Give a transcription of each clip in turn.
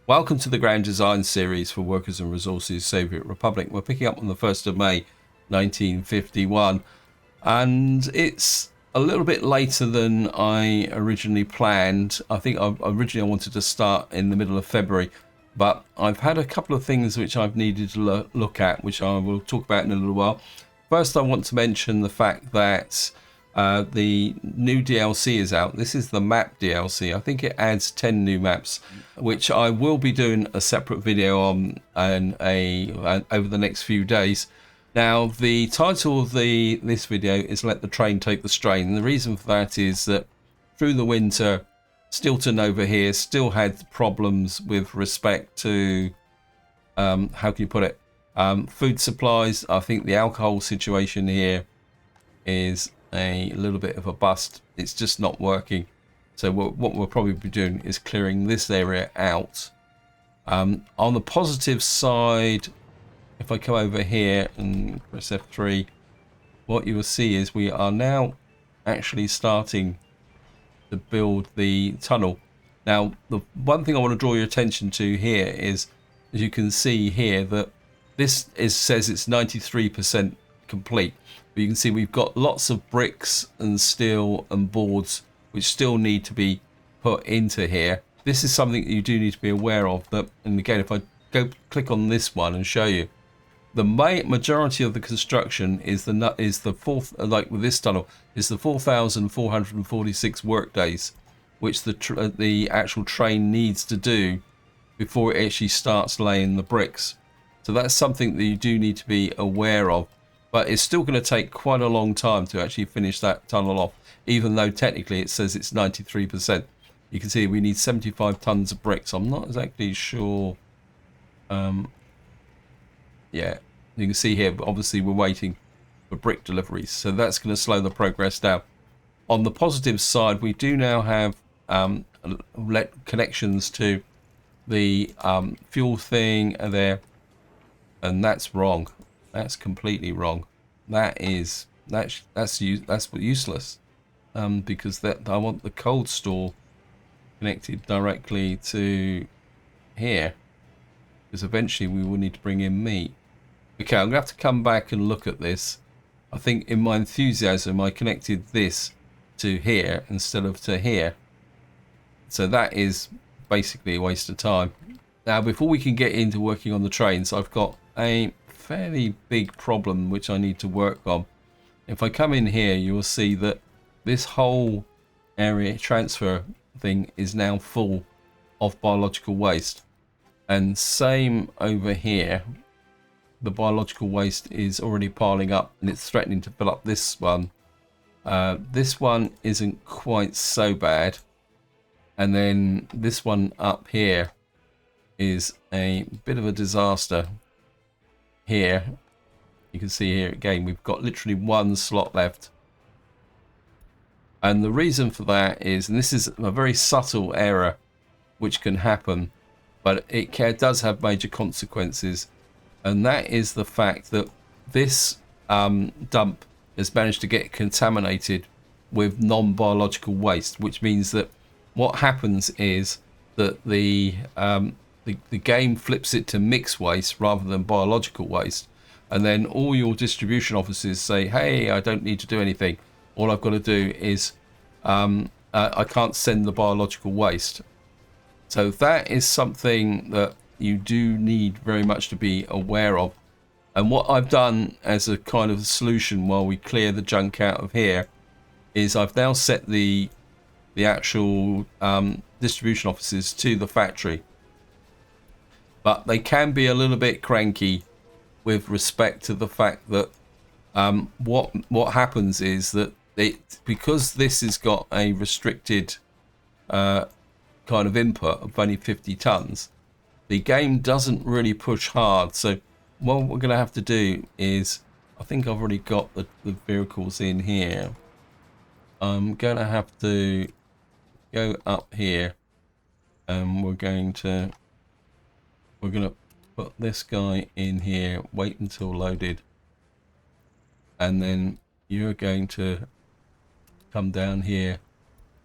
Welcome to the Grand Design series for Workers and Resources Soviet Republic. We're picking up on the 1st of May 1951, and it's a little bit later than I originally planned. I think originally I wanted to start in the middle of February, but I've had a couple of things which I've needed to look at, which I will talk about in a little while. First, I want to mention the fact that the new DLC is out. This is the map DLC. I think it adds 10 new maps, which I will be doing a separate video on over the next few days. Now, the title of this video is "Let the Train Take the Strain." And the reason for that is that through the winter, Stilton over here still had problems with respect to how can you put it, food supplies. I think the alcohol situation here is a little bit of a bust. It's just not working. So what we'll probably be doing is clearing this area out. On the positive side, if I come over here and press F3, what you will see is we are now actually starting to build the tunnel. Now, the one thing I want to draw your attention to here is, as you can see here, that this says it's 93% complete. But you can see we've got lots of bricks and steel and boards which still need to be put into here. This is something that you do need to be aware of. That, and again, if I click on this one and show you, the majority of the construction is the fourth, like with this tunnel, is the 4,446 work days, which the actual train needs to do before it actually starts laying the bricks. So that's something that you do need to be aware of. But it's still going to take quite a long time to actually finish that tunnel off, even though technically it says it's 93%. You can see we need 75 tons of bricks. I'm not exactly sure. Yeah, you can see here, but obviously we're waiting for brick deliveries. So that's going to slow the progress down. On the positive side, we do now have connections to the fuel thing there. And that's wrong. That's completely wrong. That's useless. Because I want the cold store connected directly to here, because eventually we will need to bring in meat. Okay, I'm gonna have to come back and look at this. I think in my enthusiasm I connected this to here instead of to here, so that is basically a waste of time. Now, before we can get into working on the trains, I've got a fairly big problem which I need to work on. If I come in here, you will see that this whole area transfer thing is now full of biological waste, and same over here. The biological waste is already piling up and it's threatening to fill up this one. This one isn't quite so bad, and then this one up here is a bit of a disaster. Here you can see here again we've got literally one slot left, and the reason for that is, and this is a very subtle error which can happen, but it does have major consequences, and that is the fact that this dump has managed to get contaminated with non-biological waste, which means that what happens is that the game flips it to mixed waste rather than biological waste, and then all your distribution offices say, hey, I don't need to do anything, all I've got to do is I can't send the biological waste. So that is something that you do need very much to be aware of. And what I've done as a kind of solution while we clear the junk out of here is I've now set the actual distribution offices to the factory. But they can be a little bit cranky with respect to the fact that what happens is that because this has got a restricted kind of input of only 50 tons, the game doesn't really push hard. So what we're going to have to do is, I think I've already got the vehicles in here. I'm going to have to go up here, and we're going to put this guy in here, wait until loaded, and then you're going to come down here,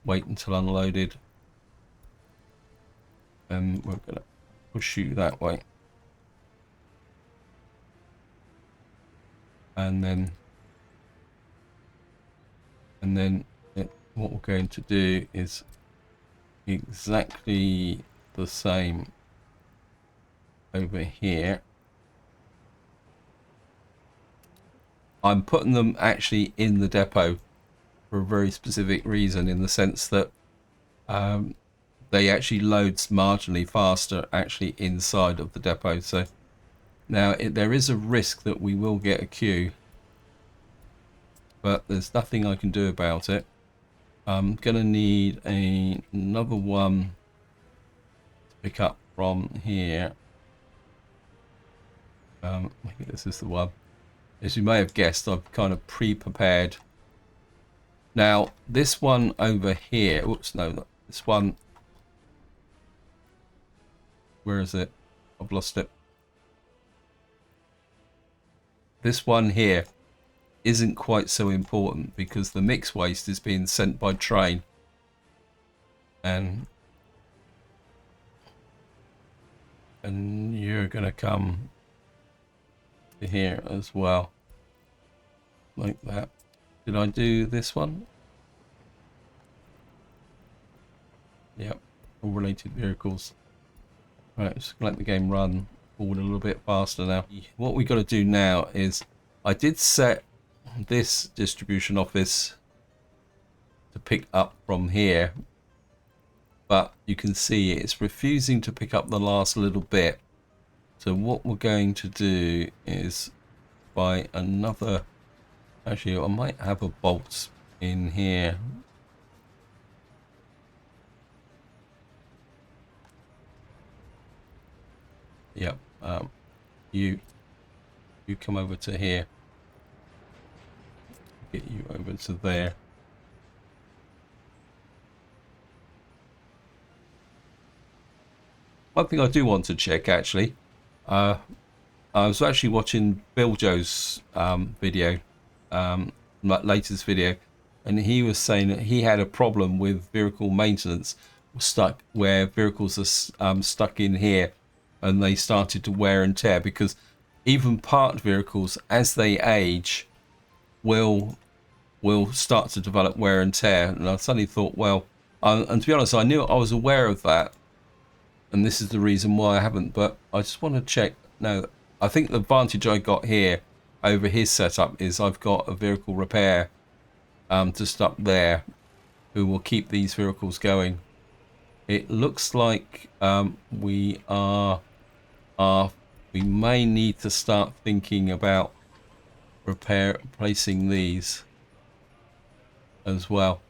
wait until unloaded, and we're gonna push you that way. And then what we're going to do is exactly the same over here. I'm putting them actually in the depot for a very specific reason, in the sense that they actually loads marginally faster actually inside of the depot. So now there is a risk that we will get a queue, but there's nothing I can do about it. I'm gonna need another one to pick up from here. Maybe this is the one. As you may have guessed, I've kind of pre-prepared. Now this one over here, oops, no, this one, where is it? I've lost it. This one here isn't quite so important because the mixed waste is being sent by train, and you're gonna come to here as well, like that. Did I do this one? Yep, all related vehicles. Right, just let the game run forward a little bit faster now. What we got to do now is, I did set this distribution office to pick up from here, but you can see it's refusing to pick up the last little bit. So what we're going to do is buy another, actually I might have a bolt in here. Yep, you come over to here, get you over to there. One thing I do want to check, actually, I was actually watching Bill Joe's video, latest video, and he was saying that he had a problem with vehicle maintenance, stuck where vehicles are stuck in here, and they started to wear and tear, because even parked vehicles, as they age, will start to develop wear and tear. And I suddenly thought, well, and to be honest, I was aware of that, and this is the reason why I haven't, but I just want to check. No, I think the advantage I got here over his setup is I've got a vehicle repair just up there who will keep these vehicles going. It looks like we may need to start thinking about replacing these as well.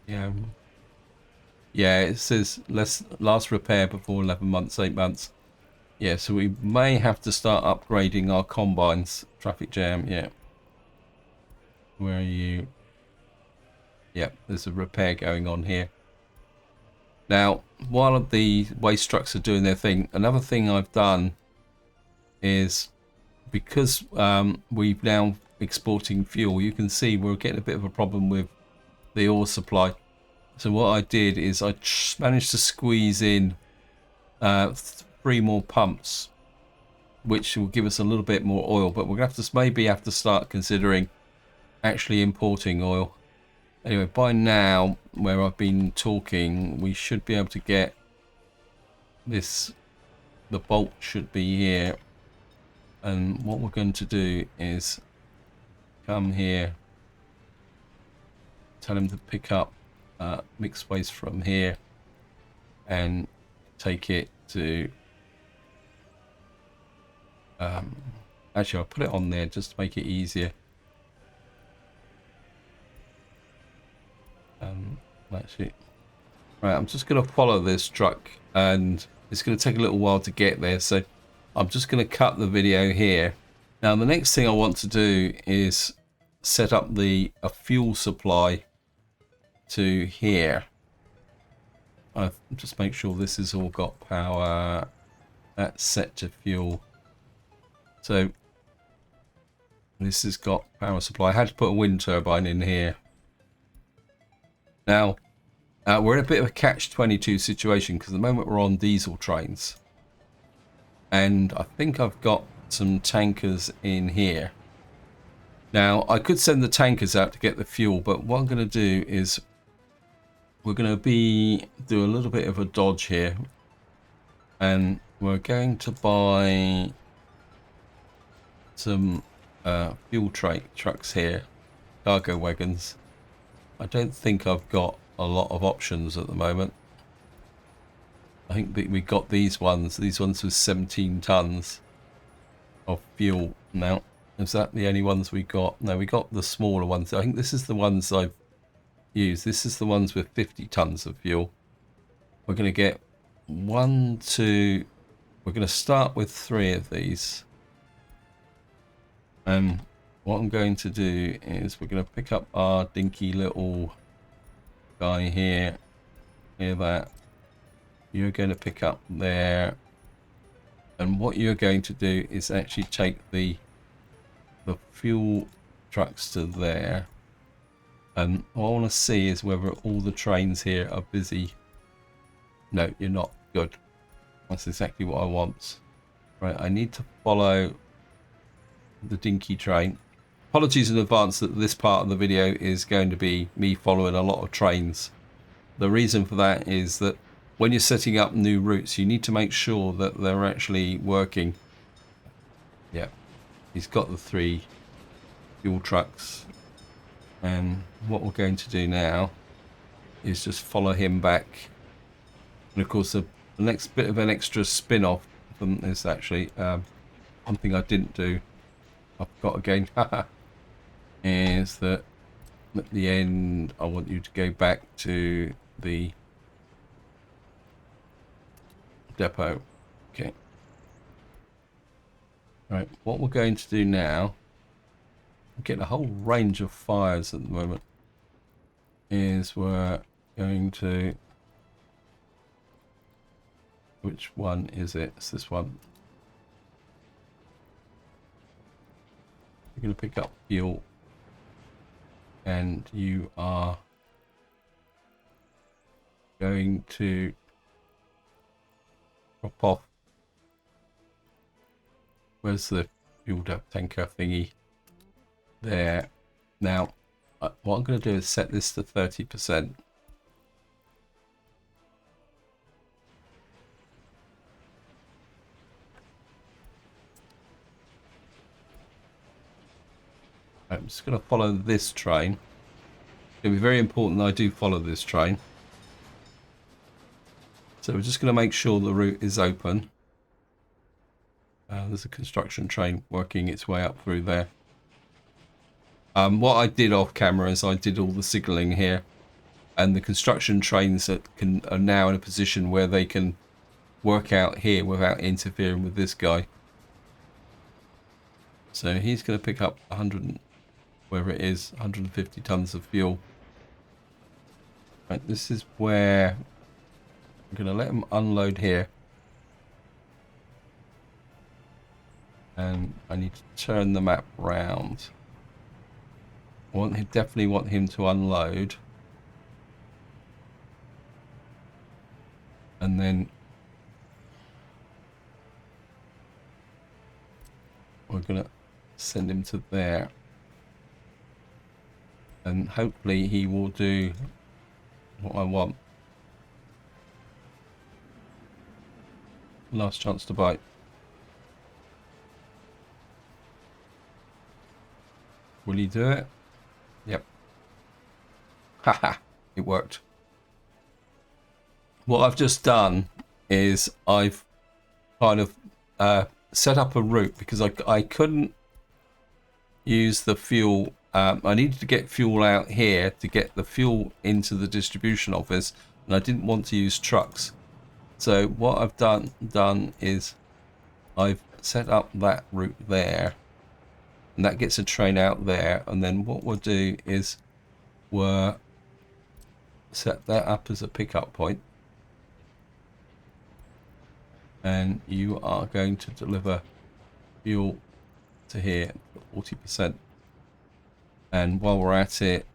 Yeah, it says last repair before 11 months, 8 months. Yeah, so we may have to start upgrading our combines. Traffic jam, yeah. Where are you? Yep, there's a repair going on here. Now, while the waste trucks are doing their thing, another thing I've done is, because we've now exporting fuel, you can see we're getting a bit of a problem with the oil supply. So what I did is I managed to squeeze in 3 more pumps, which will give us a little bit more oil, but we're going to maybe have to start considering actually importing oil. Anyway, by now, where I've been talking, we should be able to get this, the bolt should be here. And what we're going to do is come here, tell him to pick up mixed waste from here and take it to, actually I'll put it on there just to make it easier. That's it. Right, I'm just going to follow this truck, and it's going to take a little while to get there, so I'm just going to cut the video here. Now the next thing I want to do is set up a fuel supply to here. I'll just make sure this has all got power. That's set to fuel. So this has got power supply. I had to put a wind turbine in here. Now We're in a bit of a catch-22 situation because at the moment we're on diesel trains. And I think I've got some tankers in here. Now, I could send the tankers out to get the fuel, but what I'm going to do is we're going to do a little bit of a dodge here. And we're going to buy some fuel trucks here, cargo wagons. I don't think I've got a lot of options at the moment. I think that we got these ones with 17 tons of fuel. Now, is that the only ones we got? No, we got the smaller ones. I think this is the ones I've used. This is the ones with 50 tons of fuel. We're going to get we're going to start with 3 of these. And what I'm going to do is we're going to pick up our dinky little guy here. Hear that? You're going to pick up there. And what you're going to do is actually take the fuel trucks to there. And what I want to see is whether all the trains here are busy. No, you're not. Good. That's exactly what I want. Right, I need to follow the dinky train. Apologies in advance that this part of the video is going to be me following a lot of trains. The reason for that is that when you're setting up new routes, you need to make sure that they're actually working. Yeah, he's got the 3 fuel trucks. And what we're going to do now is just follow him back. And of course, the next bit of an extra spin-off from this actually, one thing I didn't do, I've got again, is that at the end, I want you to go back to the depot. Okay. Right, what we're going to do now, we're getting a whole range of fires at the moment, is we're going to, which one is it? It's this one. We're going to pick up fuel, and you are going to drop off. Where's the fuel tanker thingy? There. Now, what I'm going to do is set this to 30%. I'm just going to follow this train. It's going to be very important that I do follow this train. So we're just going to make sure the route is open. There's a construction train working its way up through there. What I did off camera is I did all the signalling here, and the construction trains that are now in a position where they can work out here without interfering with this guy. So he's going to pick up 100, wherever it is, 150 tons of fuel. Right, this is where I'm going to let him unload here. And I need to turn the map round. Definitely want him to unload. And then we're going to send him to there. And hopefully he will do what I want. Last chance to bite. Will he do it? Yep. Haha, it worked. What I've just done is I've kind of set up a route because I couldn't use the fuel. I needed to get fuel out here to get the fuel into the distribution office, and I didn't want to use trucks. So what I've done is I've set up that route there, and that gets a train out there. And then what we'll do is we'll set that up as a pickup point, and you are going to deliver fuel to here, 40%. And while we're at it,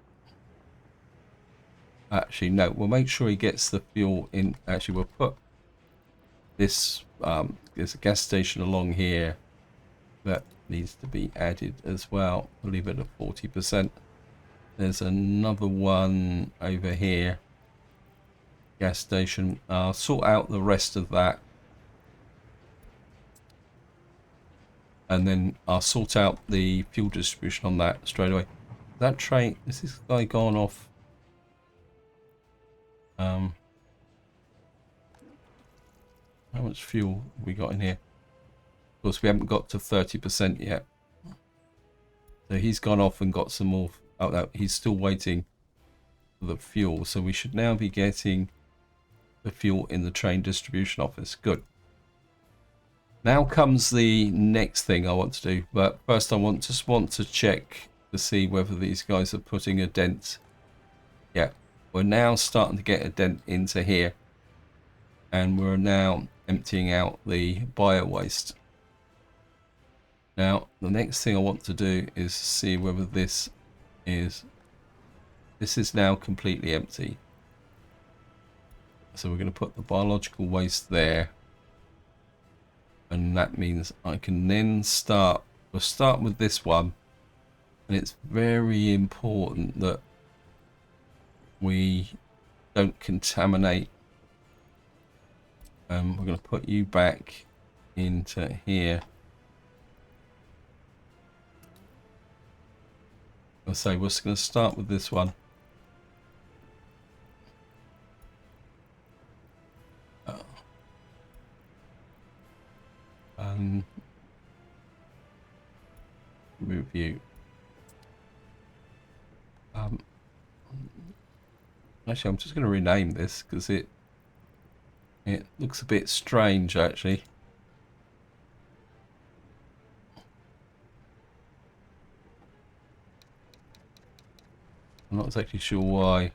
Actually, no, we'll make sure he gets the fuel in. Actually, we'll put this, there's a gas station along here that needs to be added as well. We'll leave it at 40%. There's another one over here, gas station. I'll sort out the rest of that, and then I'll sort out the fuel distribution on that straight away. That train, is this guy gone off? How much fuel have we got in here? Of course, we haven't got to 30% yet. So he's gone off and got some more. Oh, no, he's still waiting for the fuel. So we should now be getting the fuel in the train distribution office. Good. Now comes the next thing I want to do. But first I want to check to see whether these guys are putting a dent. Yeah, we're now starting to get a dent into here. And we're now emptying out the bio waste. Now, the next thing I want to do is see whether this is now completely empty. So we're going to put the biological waste there. And that means I can then we'll start with this one. And it's very important that we don't contaminate. We're going to put you back into here. So we're just going to start with this one. Move you. Actually, I'm just going to rename this because it looks a bit strange, actually. I'm not exactly sure why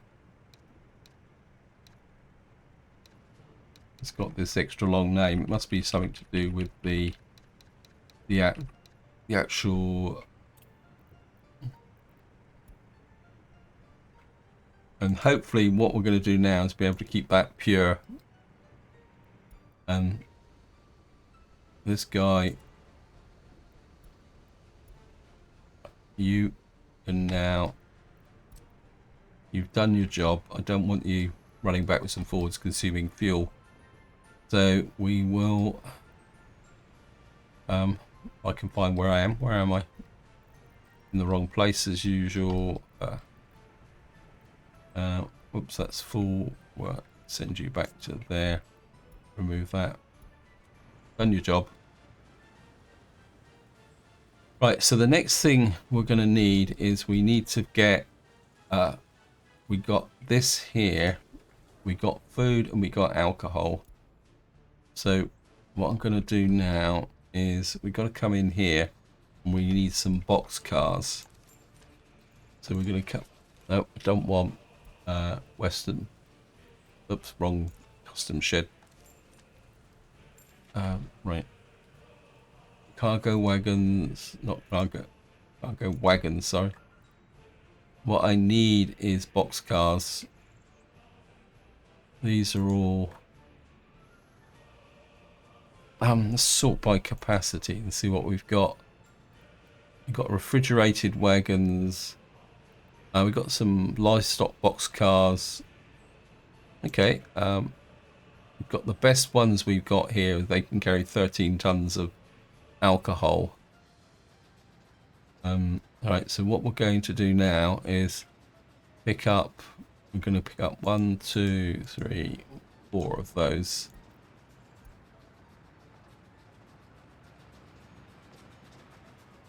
it's got this extra long name. It must be something to do with the actual. And hopefully what we're going to do now is be able to keep that pure. And this guy, you can now, you've done your job. I don't want you running backwards and forwards consuming fuel. So we will, I can find where I am. Where am I? In the wrong place as usual. Whoops, that's full. Well, send you back to there. Remove that. Done your job. Right, so the next thing we're going to need is we need to get, we got this here, we got food and we got alcohol. So what I'm going to do now is we've got to come in here and we need some box cars. So we're going to cut, no, I don't want Western, oops, wrong custom shed. Right. Cargo wagons, not cargo wagons, sorry. What I need is box cars. These are all, let's sort by capacity and see what we've got. We've got refrigerated wagons. We've got some livestock box cars. Okay, we've got the best ones we've got here. They can carry 13 tons of alcohol. Alright, so what we're going to do now is pick up, we're going to pick up 1, 2, 3, 4 of those.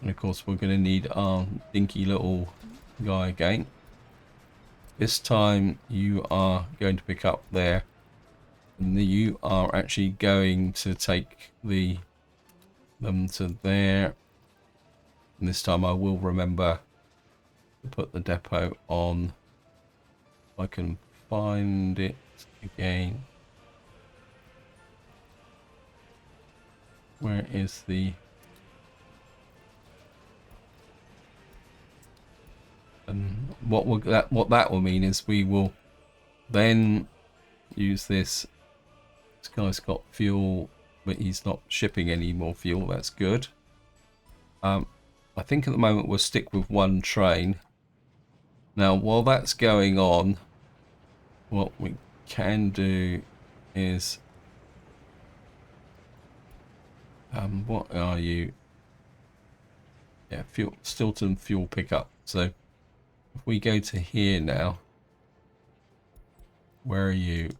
And of course we're going to need our dinky little guy again. This time you are going to pick up there, and you are actually going to take them to there. And this time I will remember to put the depot on. If I can find it again. Where is the... And what that will mean is we will Then use this. This guy's got fuel, but he's not shipping any more fuel. That's good. I think at the moment we'll stick with one train. Now, while that's going on, what we can do is... what are you? Yeah, fuel, Stilton fuel pickup. So if we go to here now, where are you?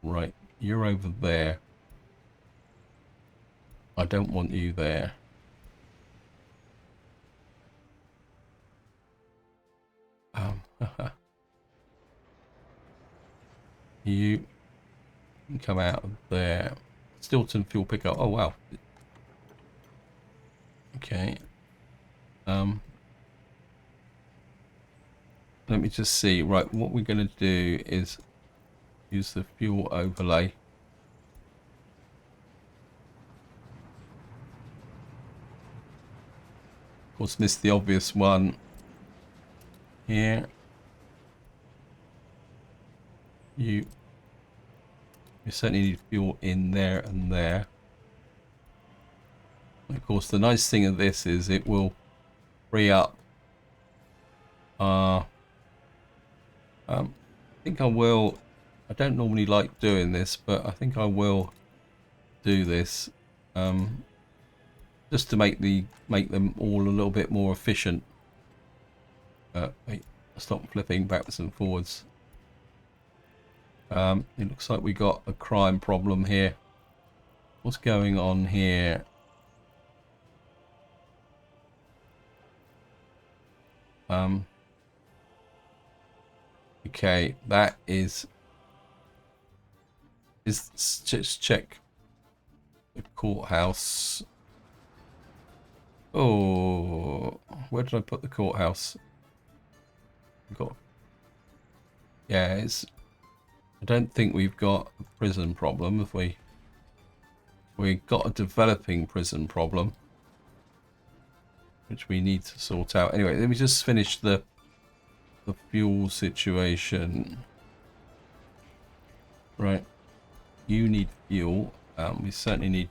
Right, you're over there. I don't want you there. You can come out of there. Stilton fuel pickup. Oh wow. Okay. Let me just see. Right, what we're going to do is use the fuel overlay. Of course, missed the obvious one here. You certainly need fuel in there and there. And of course, the nice thing of this is it will free up. I think I will. I don't normally like doing this, but I think I will do this just to make them all a little bit more efficient. Wait, stop flipping backwards and forwards. It looks like we got a crime problem here. What's going on here? Okay, that is just check the courthouse. Oh, where did I put the courthouse? Yeah, it's... I don't think we've got a prison problem, have we? We've got a developing prison problem, which we need to sort out. Anyway, let me just finish the fuel situation. Right, you need fuel. We certainly need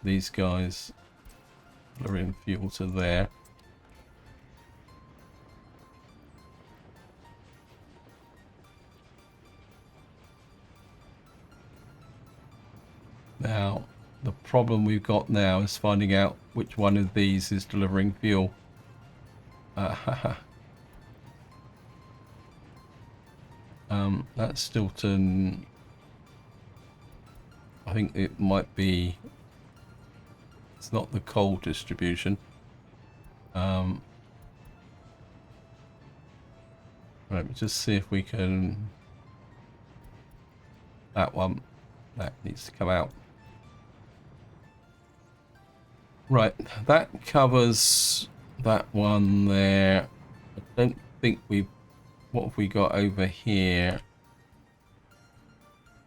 these guys delivering fuel to there. Now, the problem we've got now is finding out which one of these is delivering fuel. That's Stilton. I think it might be... It's not the coal distribution. Right, let's just see if we can... That one. That needs to come out. Right, that covers that one there. I don't think we... What have we got over here?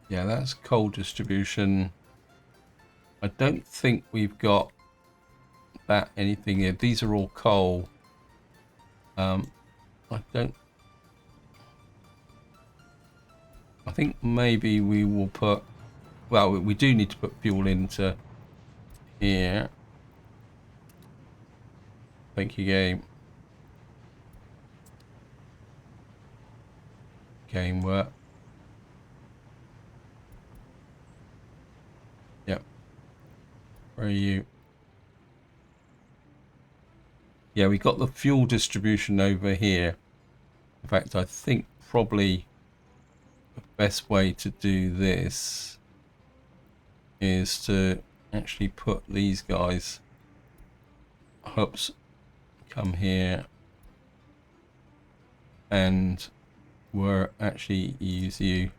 Yeah, that's coal distribution. I don't think we've got that anything here. These are all coal. I don't... I think maybe we will put... Well, we do need to put fuel into here. Thank you, game. Game work. Yep. Where are you? Yeah, we got the fuel distribution over here. In fact, I think probably the best way to do this is to actually put these guys... Oops. Come here. And we'll actually use you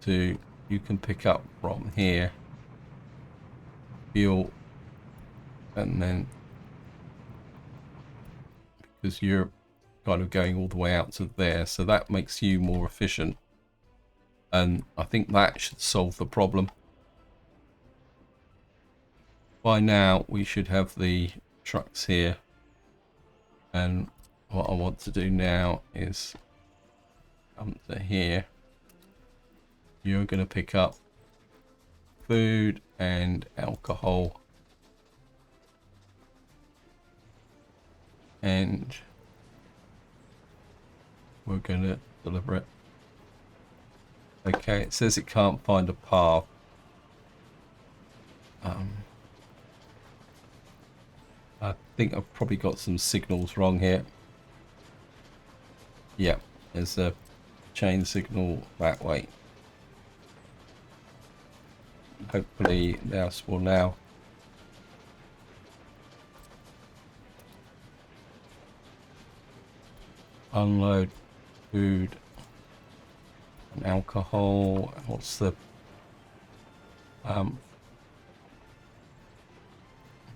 to... You can pick up from here. Fuel. And then... Because you're kind of going all the way out to there. So that makes you more efficient. And I think that should solve the problem. By now, we should have the trucks here. And what I want to do now is come to here. You're going to pick up food and alcohol. And we're going to deliver it. Okay, it says it can't find a path. I think I've probably got some signals wrong here. Yeah, there's a chain signal that way. Hopefully this will now unload food and alcohol. What's the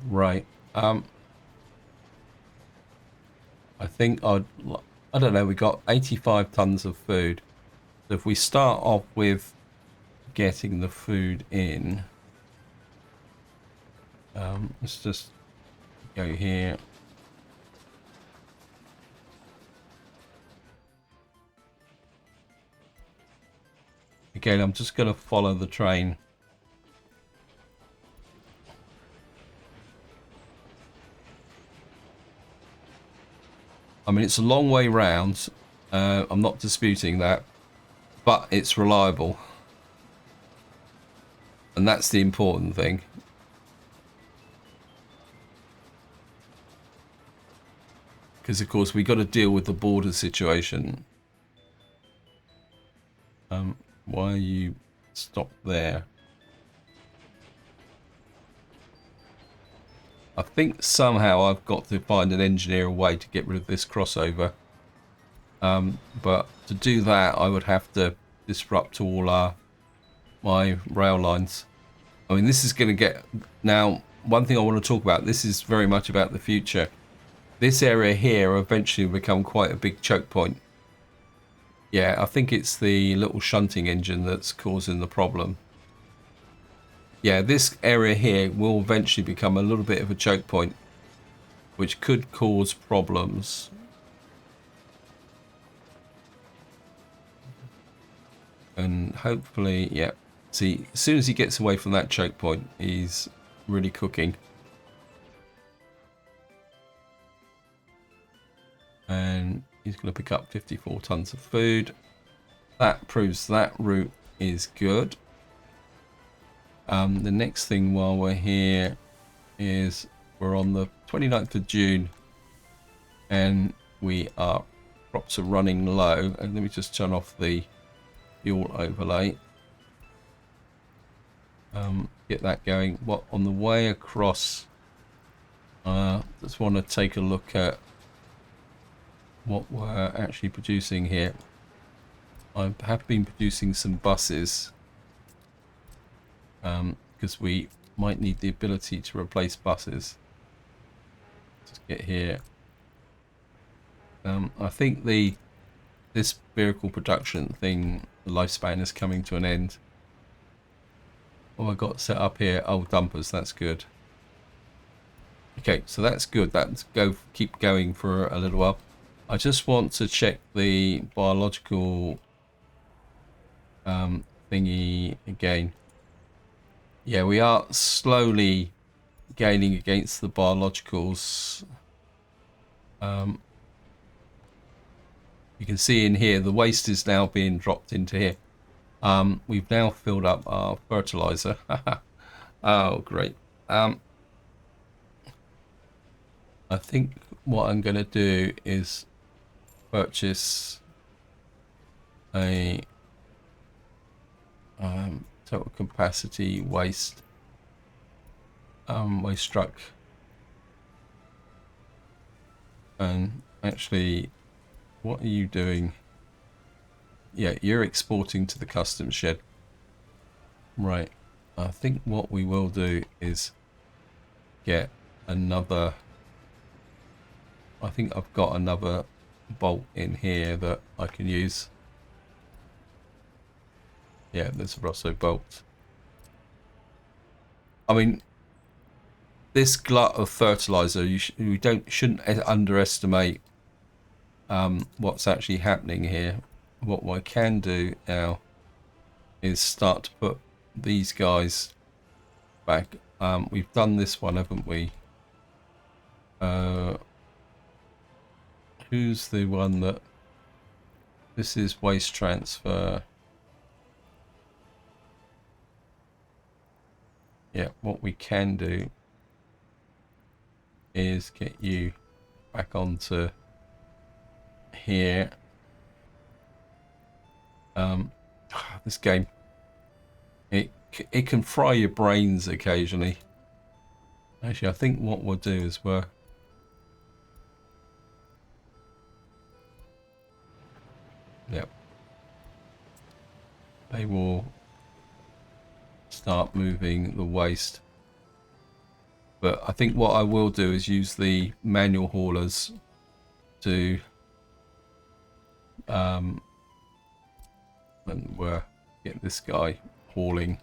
right? I think I don't know. We got 85 tons of food. So if we start off with getting the food in, let's just go here. Again, I'm just going to follow the train. I mean, it's a long way round. I'm not disputing that, but it's reliable. And that's the important thing. Because, of course, we got to deal with the border situation. Why are you stopped there? I think somehow I've got to find and engineer a way to get rid of this crossover. But to do that, I would have to disrupt all my rail lines. I mean, this is going to get... Now, one thing I want to talk about, this is very much about the future. This area here eventually will become quite a big choke point. Yeah, I think it's the little shunting engine that's causing the problem. Yeah, this area here will eventually become a little bit of a choke point, which could cause problems. And hopefully, yeah. See, as soon as he gets away from that choke point, he's really cooking. And he's going to pick up 54 tons of food. That proves that route is good. The next thing while we're here is we're on the 29th of June and crops are running low. And let me just turn off the fuel overlay. Get that going. What on the way across, just want to take a look at what we're actually producing here. I have been producing some buses because we might need the ability to replace buses. Just get here. I think this vehicle production thing, the lifespan is coming to an end. What I got set up here? Oh, dumpers. That's good. Okay, so that's good. That's keep going for a little while. I just want to check the biological thingy again. Yeah, we are slowly gaining against the biologicals. You can see in here the waste is now being dropped into here. We've now filled up our fertilizer. Oh, great. I think what I'm going to do is purchase a total capacity waste truck, and actually, what are you doing? Yeah, you're exporting to the customs shed. Right. I think what we will do is get another... I think I've got another bolt in here that I can use. Yeah, there's a Rosso bolt. I mean, this glut of fertilizer, you shouldn't underestimate what's actually happening here. what I can do now is start to put these guys back. We've done this one, haven't we? Who's the one that... This is waste transfer. Yeah, what we can do is get you back onto here. This game, it can fry your brains occasionally. Actually, I think what we'll do is yep, they will start moving the waste. But I think what I will do is use the manual haulers to and we'll get this guy hauling.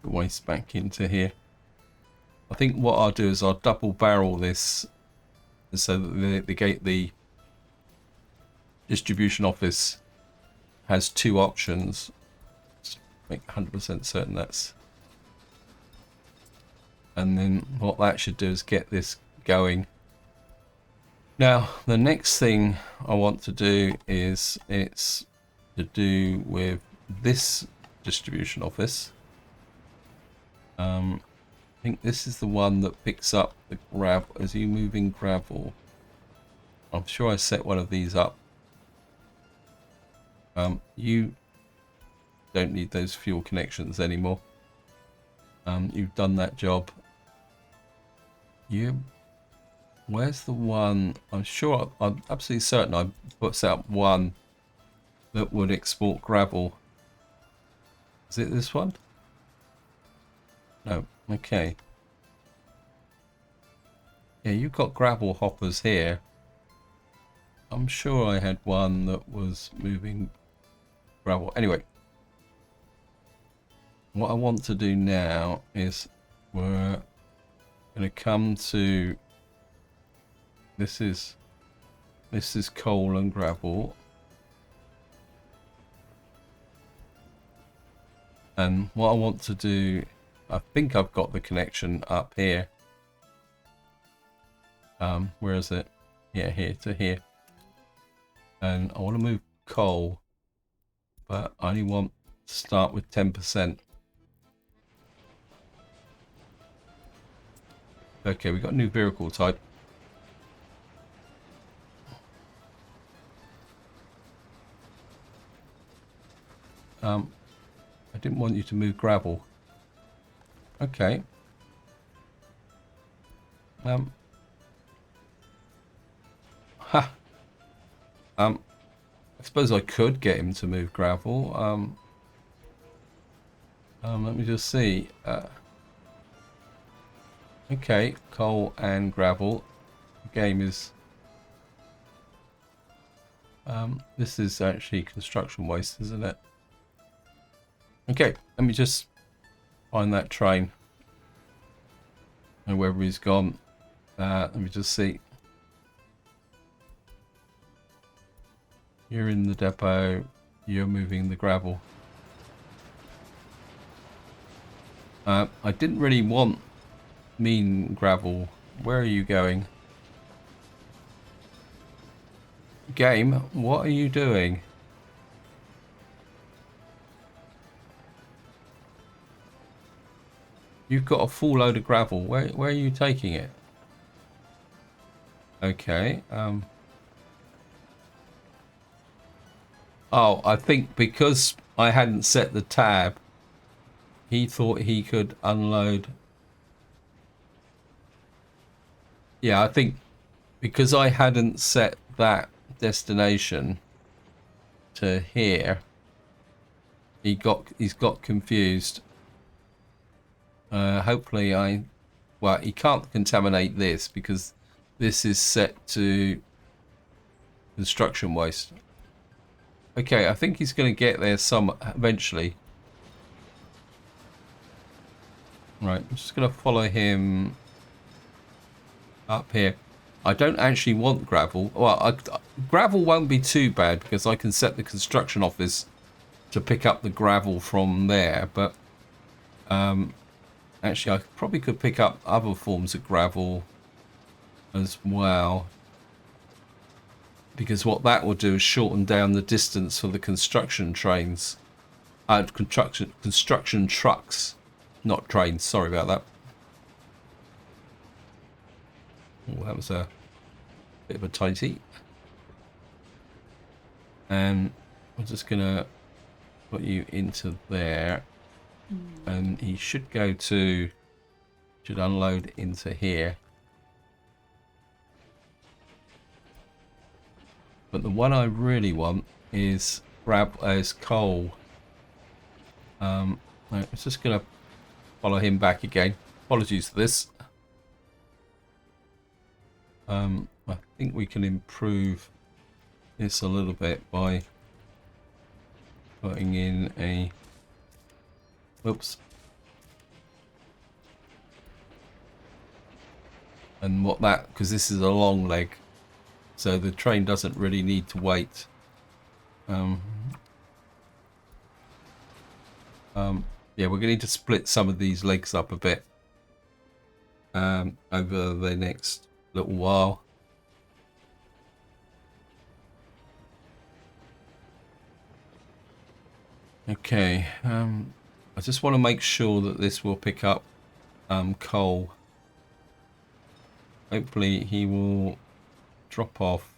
The waste back into here. I think what I'll do is I'll double barrel this so that the distribution office has two options. Just make 100% certain that's... And then what that should do is get this going. Now, the next thing I want to do is it's to do with this distribution office. I think this is the one that picks up the gravel. Is he moving gravel? I'm sure I set one of these up. You don't need those fuel connections anymore. You've done that job. Where's the one? I'm absolutely certain I put out one that would export gravel. Is it this one? No. Okay. Yeah, you've got gravel hoppers here. I'm sure I had one that was moving gravel. Anyway, what I want to do now is we're going to come to... This is coal and gravel. And what I want to do, I think I've got the connection up here. Where is it? Yeah, here to here. And I want to move coal, but I only want to start with 10%. Okay, we got a new vehicle type. I didn't want you to move gravel. Okay. I suppose I could get him to move gravel. Let me just see. Okay, coal and gravel. The game is... this is actually construction waste, isn't it? Okay, let me just find that train. And wherever he's gone. Let me just see. You're in the depot. You're moving the gravel. I didn't really want mean gravel. Where are you going? Game, what are you doing? You've got a full load of gravel. Where are you taking it? Okay. Oh, I think because I hadn't set the tab, he thought he could unload. Yeah, I think because I hadn't set that destination to here, he's got confused. Hopefully well, he can't contaminate this because this is set to construction waste. Okay, I think he's going to get there eventually. Right, I'm just going to follow him up here. I don't actually want gravel. Well, gravel won't be too bad because I can set the construction office to pick up the gravel from there. But actually, I probably could pick up other forms of gravel as well. Because what that will do is shorten down the distance for the construction trains. Construction trucks. Not trains, sorry about that. Oh, that was a bit of a tighty. And I'm just going to put you into there. And he should should unload into here. But the one I really want is grab as coal. I'm just going to follow him back again. Apologies for this. I think we can improve this a little bit by putting in a... Oops. And what that... Because this is a long leg. So the train doesn't really need to wait. Yeah, we're going to need to split some of these legs up a bit over the next little while. Okay, I just want to make sure that this will pick up coal. Hopefully he will drop off.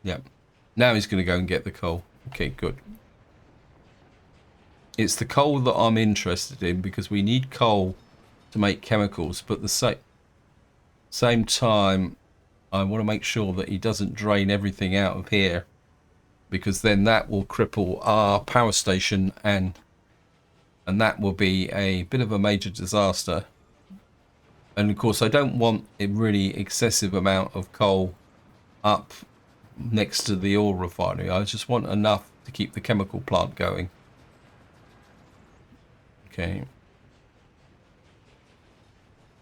Yep. Now he's going to go and get the coal. Okay, good. It's the coal that I'm interested in because we need coal to make chemicals, but at the same time I want to make sure that he doesn't drain everything out of here, because then that will cripple our power station and that will be a bit of a major disaster. And of course I don't want a really excessive amount of coal up next to the oil refinery. I just want enough to keep the chemical plant going. Okay.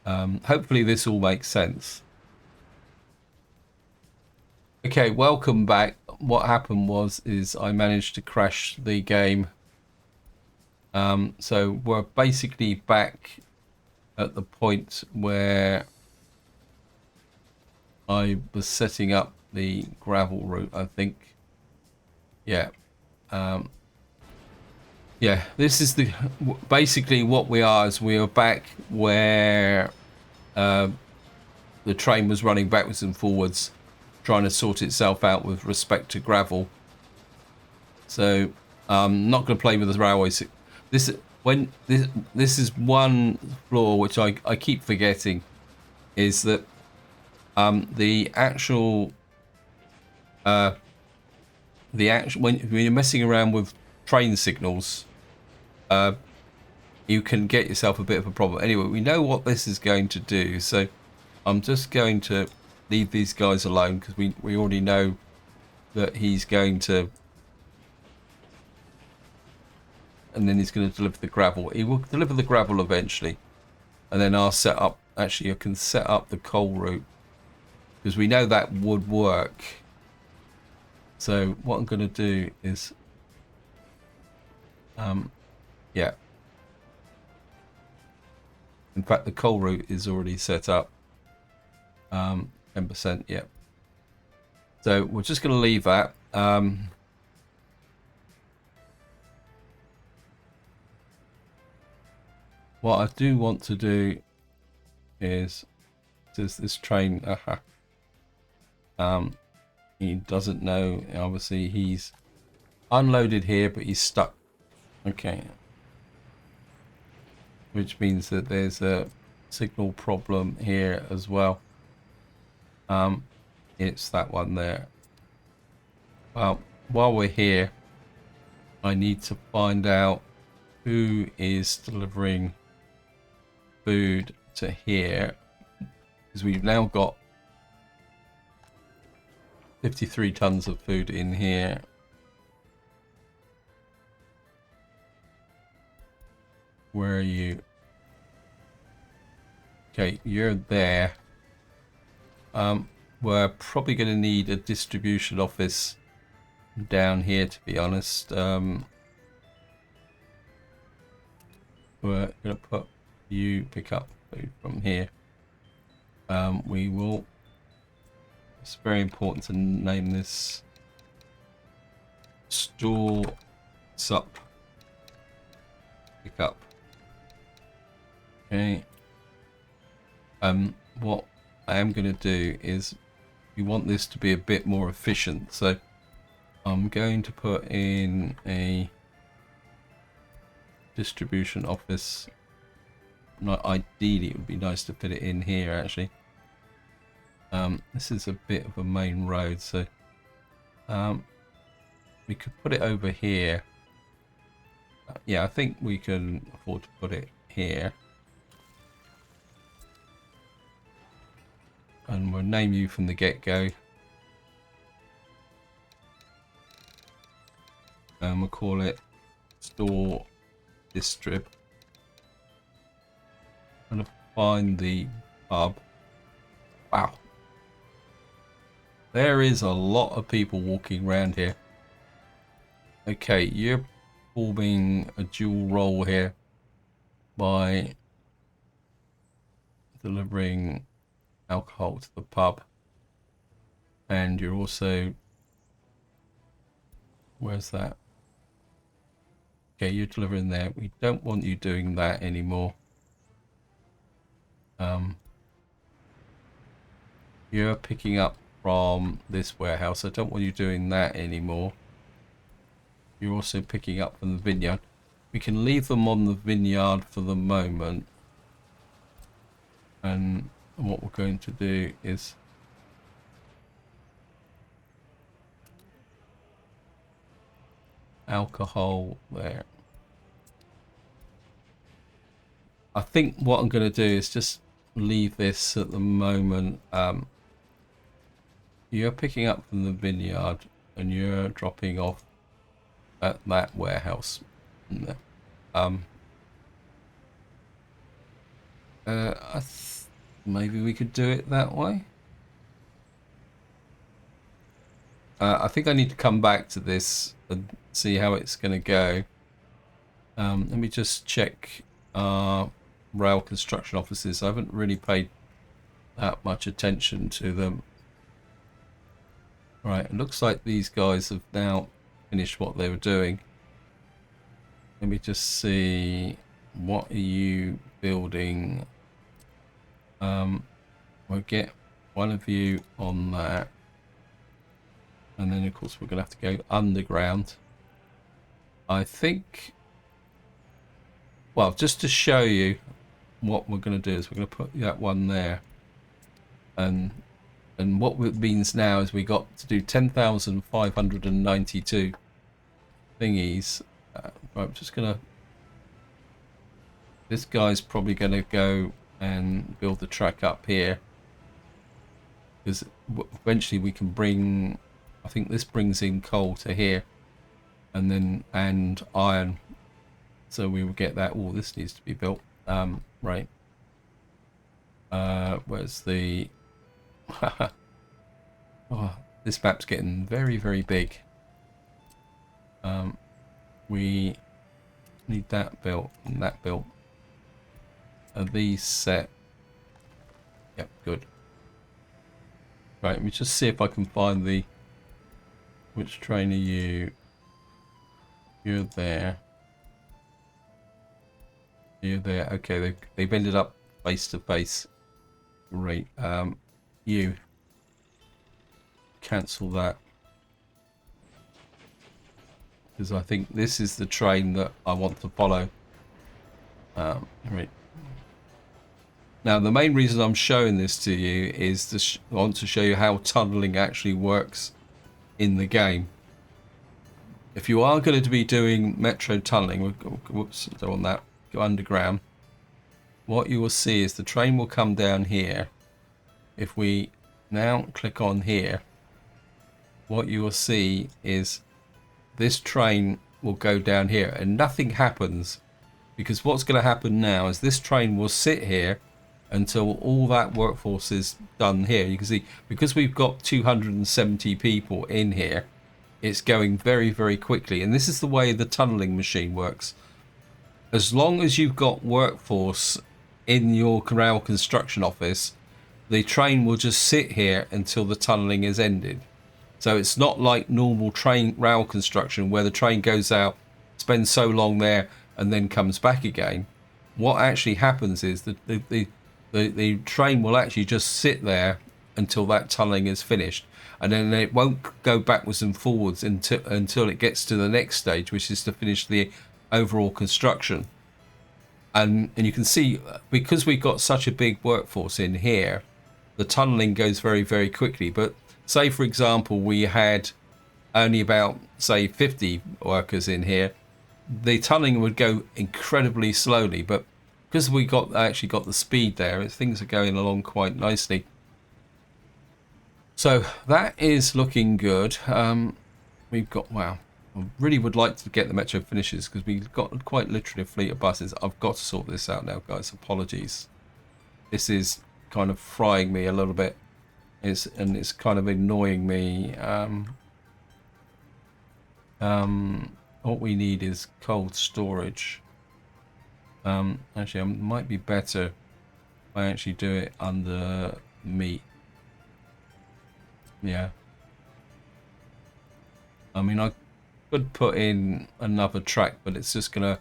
Hopefully this all makes sense. Okay, welcome back. What happened is I managed to crash the game. So we're basically back at the point where I was setting up the gravel route, I think. Yeah. Yeah, this is basically what we are. Is we are back where the train was running backwards and forwards, trying to sort itself out with respect to gravel. So I'm not going to play with the railway. This is one flaw which I keep forgetting, is that the actual when you're messing around with train signals, you can get yourself a bit of a problem. Anyway, we know what this is going to do, so I'm just going to leave these guys alone because we already know that he's going to, and then he's going to deliver the gravel. He will deliver the gravel eventually, and then I'll set up, actually I can set up the coal route because we know that would work. So what I'm going to do is yeah, in fact the coal route is already set up. 10%, yeah. So we're just going to leave that. What I do want to do is, does this train, he doesn't know, obviously he's unloaded here but he's stuck. Okay, which means that there's a signal problem here as well. It's that one there. Well, while we're here, I need to find out who is delivering food to here, because we've now got 53 tons of food in here. Where are you? Okay, you're there. we're probably going to need a distribution office down here, to be honest. We're going to put you pick up food from here. We will. It's very important to name this store sup pick up. Okay. What I am going to do is we want this to be a bit more efficient, so I'm going to put in a distribution office. Not ideally, it would be nice to fit it in here actually. This is a bit of a main road, so we could put it over here. Yeah, I think we can afford to put it here. And we'll name you from the get-go. And we'll call it store distrib. I'm gonna find the pub. Wow. There is a lot of people walking around here. Okay, you're forming a dual role here by delivering alcohol to the pub, and you're also, where's that? Okay, you're delivering there. We don't want you doing that anymore. You're picking up from this warehouse. I don't want you doing that anymore. You're also picking up from the vineyard. We can leave them on the vineyard for the moment, and what we're going to do is alcohol there. I think what I'm going to do is just leave this at the moment. You're picking up from the vineyard and you're dropping off at that warehouse. Maybe we could do it that way. I think I need to come back to this and see how it's going to go. Let me just check our rail construction offices. I haven't really paid that much attention to them. Right, it looks like these guys have now finished what they were doing. Let me just see, what are you building? We'll get one of you on that, and then of course we're gonna have to go underground. I think, well, just to show you what we're gonna do is we're gonna put that one there, and what it means now is we got to do 10,592 thingies. Right, I'm just gonna, this guy's probably gonna go and build the track up here, because eventually we can bring, I think this brings in coal to here, and then iron, so we will get that. Oh, this needs to be built. Right, where's the oh, this map's getting very, very big. We need that built and that built. Are these set? Yep, good. Right, let me just see if I can find the, which train are you? You're there. You're there. Okay, they've ended up face to face. Great. You cancel that, because I think this is the train that I want to follow. Right. Now, the main reason I'm showing this to you is I want to show you how tunneling actually works in the game. If you are going to be doing metro tunneling, whoops, don't want that, go underground, what you will see is the train will come down here. If we now click on here, what you will see is this train will go down here and nothing happens, because what's going to happen now is this train will sit here until all that workforce is done here. You can see, because we've got 270 people in here, it's going very, very quickly. And this is the way the tunneling machine works. As long as you've got workforce in your rail construction office, the train will just sit here until the tunneling is ended. So it's not like normal train rail construction where the train goes out, spends so long there, and then comes back again. What actually happens is that the train will actually just sit there until that tunneling is finished, and then it won't go backwards and forwards until it gets to the next stage, which is to finish the overall construction. And you can see, because we've got such a big workforce in here, the tunneling goes very, very quickly. But say, for example, we had only about, say, 50 workers in here, the tunneling would go incredibly slowly. But because we actually got the speed there, things are going along quite nicely. So that is looking good. We've got, wow, I really would like to get the metro finishes, because we've got quite literally a fleet of buses. I've got to sort this out now, guys. Apologies. This is kind of frying me a little bit. It's kind of annoying me. What we need is cold storage. Actually, it might be better if I actually do it under meat. Yeah. I mean, I could put in another track, but it's just going to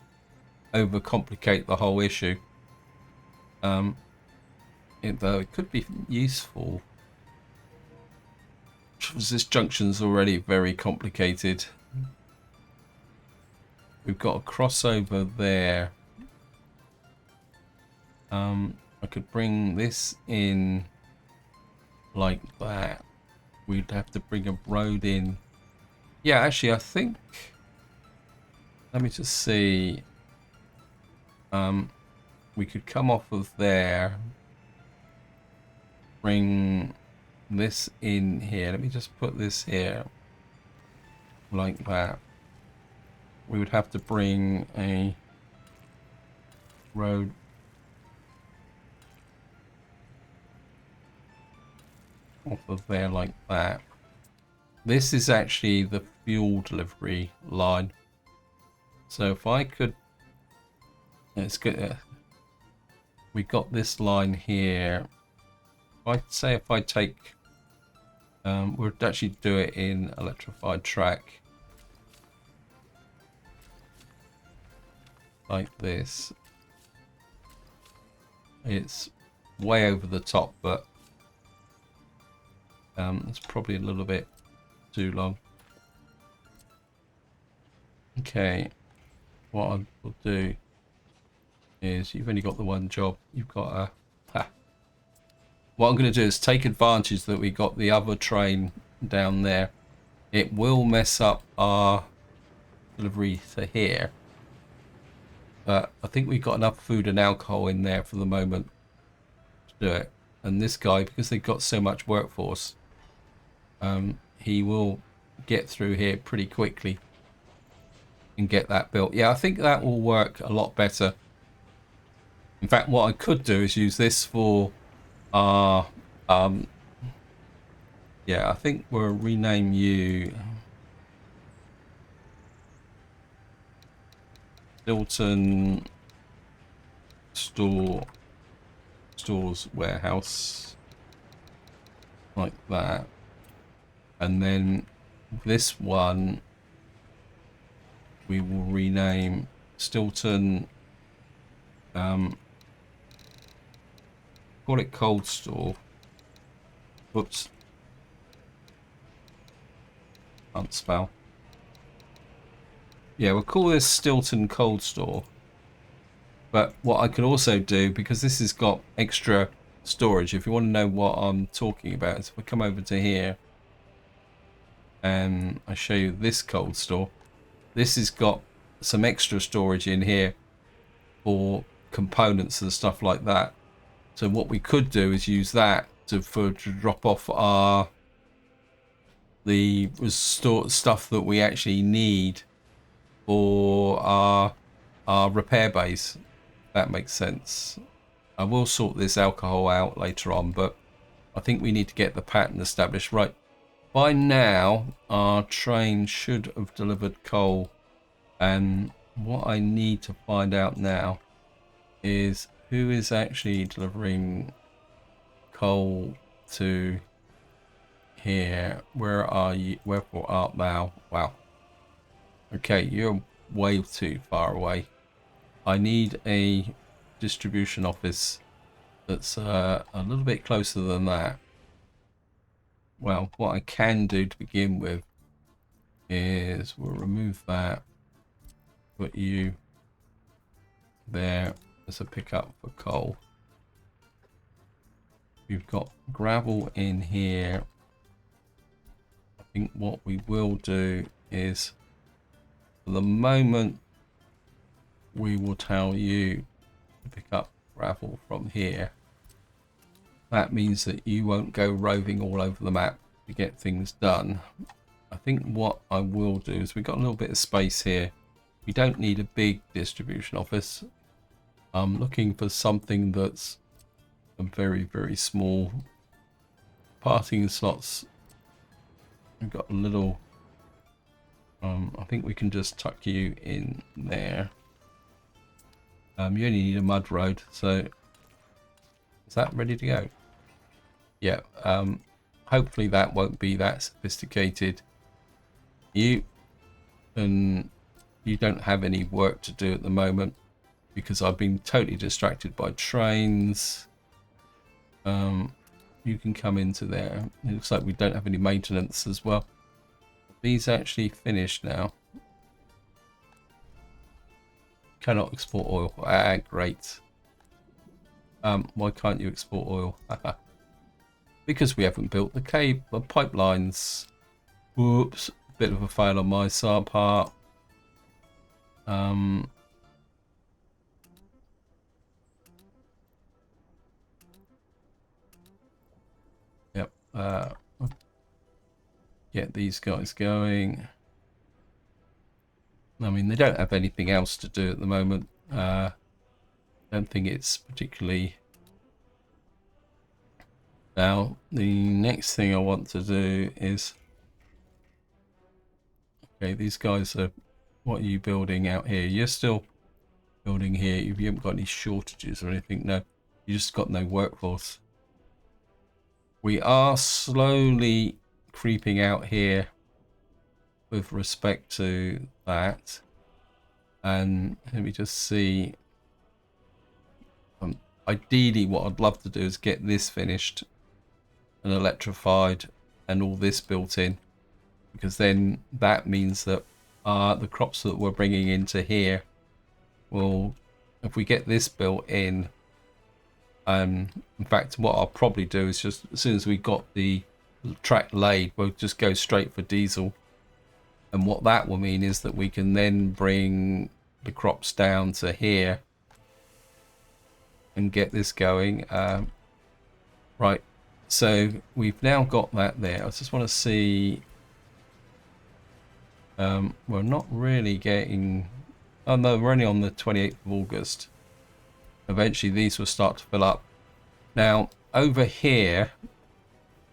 overcomplicate the whole issue. Though it could be useful. This junction's already very complicated. We've got a crossover there. I could bring this in like that. We'd have to bring a road in. Yeah, actually, I think, let me just see. We could come off of there, bring this in here. Let me just put this here like that. We would have to bring a road off of there like that. This is actually the fuel delivery line. So if I could, let's get, we got this line here. If I take, we'll actually do it in electrified track. Like this. It's way over the top, but it's probably a little bit too long. Okay, what I will do is, you've only got the one job. You've got a. What I'm going to do is take advantage that we got the other train down there. It will mess up our delivery to here, but I think we've got enough food and alcohol in there for the moment to do it. And this guy, because they've got so much workforce, he will get through here pretty quickly and get that built. Yeah, I think that will work a lot better. In fact, what I could do is use this for our yeah, I think we'll rename you Stilton Stores Warehouse, like that. And then this one we will rename Stilton, call it cold store. Whoops, can't spell. Yeah, we'll call this Stilton cold store. But what I could also do, because this has got extra storage, if you want to know what I'm talking about, is if we come over to here and I show you this cold store, this has got some extra storage in here for components and stuff like that. So what we could do is use that to drop off the stored stuff that we actually need for our repair base. That makes sense. I will sort this alcohol out later on, but I think we need to get the pattern established. Right, by now our train should have delivered coal, and what I need to find out now is who is actually delivering coal to here. Where are you? Wherefore art thou? Wow. Okay, you're way too far away. I need a distribution office that's a little bit closer than that. Well, what I can do to begin with is we'll remove that, put you there as a pickup for coal. We've got gravel in here. I think what we will do is, for the moment, we will tell you to pick up gravel from here. That means that you won't go roving all over the map to get things done. I think what I will do is we've got a little bit of space here. We don't need a big distribution office. I'm looking for something that's a very, very small. Parking slots. We've got a little, I think we can just tuck you in there. You only need a mud road, so is that ready to go? Yeah, hopefully that won't be that sophisticated. You don't have any work to do at the moment because I've been totally distracted by trains. You can come into there. It looks like we don't have any maintenance as well. These actually finished now. Cannot export oil. Ah, great. Why can't you export oil? Because we haven't built the pipelines. Whoops, bit of a fail on my part. Yep. Get these guys going. I mean, they don't have anything else to do at the moment. Don't think it's particularly. Now, the next thing I want to do is, okay, these guys are, what are you building out here? You're still building here. You haven't got any shortages or anything. No, you just got no workforce. We are slowly creeping out here with respect to that. And let me just see. Ideally, what I'd love to do is get this finished and electrified and all this built in, because then that means that the crops that we're bringing into here will, if we get this built in, in fact what I'll probably do is just as soon as we got the track laid, we'll just go straight for diesel, and what that will mean is that we can then bring the crops down to here and get this going. Right, so we've now got that there. I just want to see, we're not really getting, oh no, we're only on the 28th of August. Eventually these will start to fill up. Now over here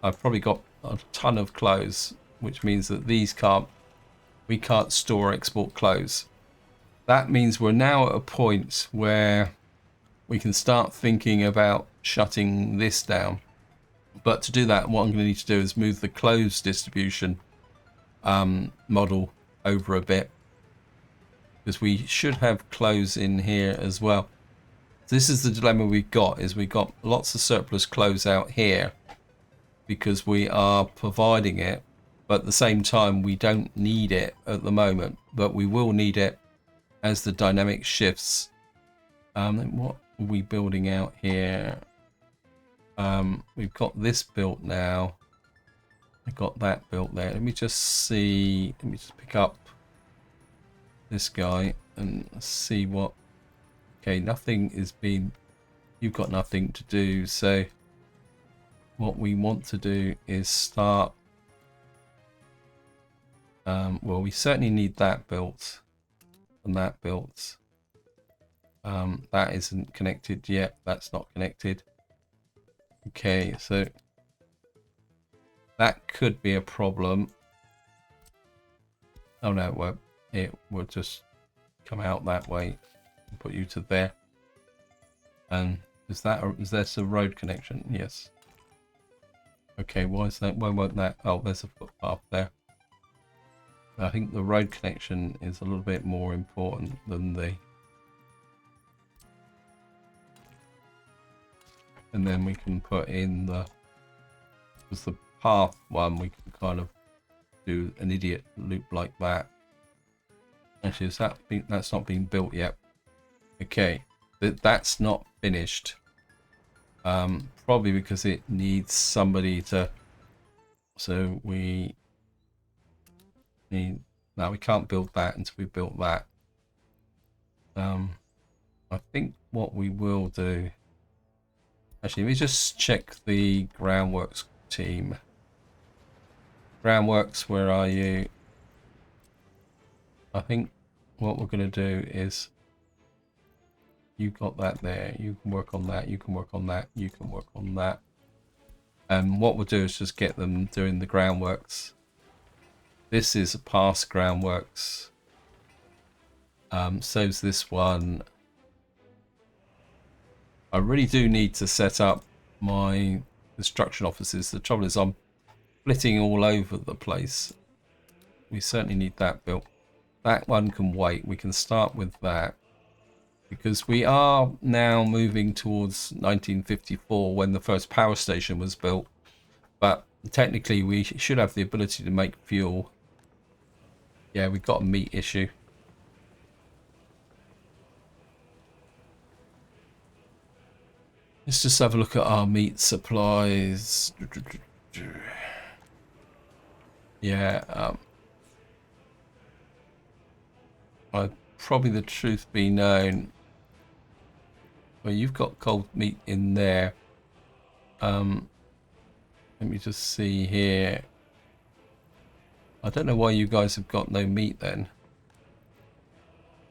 I've probably got a ton of clothes, which means that we can't store or export clothes. That means we're now at a point where we can start thinking about shutting this down. But to do that, what I'm going to need to do is move the clothes distribution model over a bit, because we should have clothes in here as well. This is the dilemma we've got, is we've got lots of surplus clothes out here because we are providing it, but at the same time we don't need it at the moment, but we will need it as the dynamic shifts. What are we building out here? We've got this built now. I've got that built there. Let me just see. Let me just pick up this guy and see what. Okay, nothing is being. You've got nothing to do. So what we want to do is start. Well, we certainly need that built and that built. That isn't connected yet. That's not connected. Okay, so that could be a problem. Oh no, it won't. It will just come out that way and put you to there. And is there a road connection? Yes. Okay, why is that? Why won't that? Oh, there's a footpath there. I think the road connection is a little bit more important than the... And then we can put in the... Because the path one, we can kind of do an idiot loop like that. Actually, that's not been built yet. Okay, that's not finished. Probably because it needs somebody to... So we need... Now we can't build that until we built that. I think what we will do... Actually, let me just check the groundworks team. Groundworks, where are you? I think what we're going to do is... You've got that there. You can work on that. You can work on that. You can work on that. And what we'll do is just get them doing the groundworks. This is a past groundworks. So's this one. I really do need to set up my construction offices. The trouble is I'm splitting all over the place. We certainly need that built. That one can wait. We can start with that. Because we are now moving towards 1954 when the first power station was built. But technically we should have the ability to make fuel. Yeah, we've got a meat issue. Let's just have a look at our meat supplies. Yeah, probably the truth be known. Well, you've got cold meat in there. Let me just see here. I don't know why you guys have got no meat then.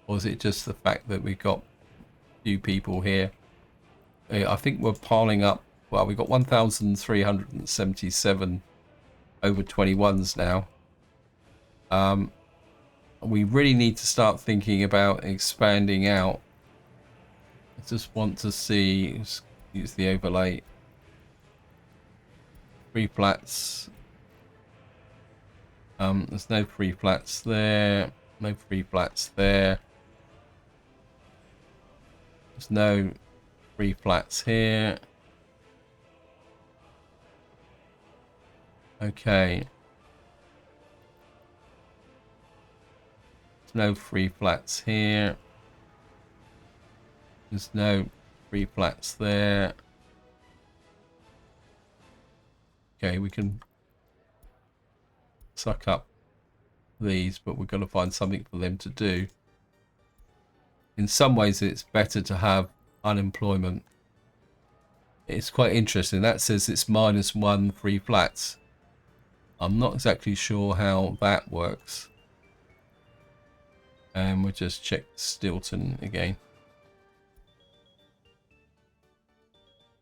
Or is it just the fact that we've got a few people here? I think we're piling up. Well, we've got 1,377 over 21s now. We really need to start thinking about expanding out. I just want to see, use the overlay. 3 flats. There's no 3 flats there. No 3 flats there. There's no 3 flats here. Okay. There's no 3 flats here. There's no 3 flats there. Okay, we can suck up these, but we're going to find something for them to do. In some ways, it's better to have unemployment. It's quite interesting. That says it's -1 3 flats. I'm not exactly sure how that works. And we'll just check Stilton again.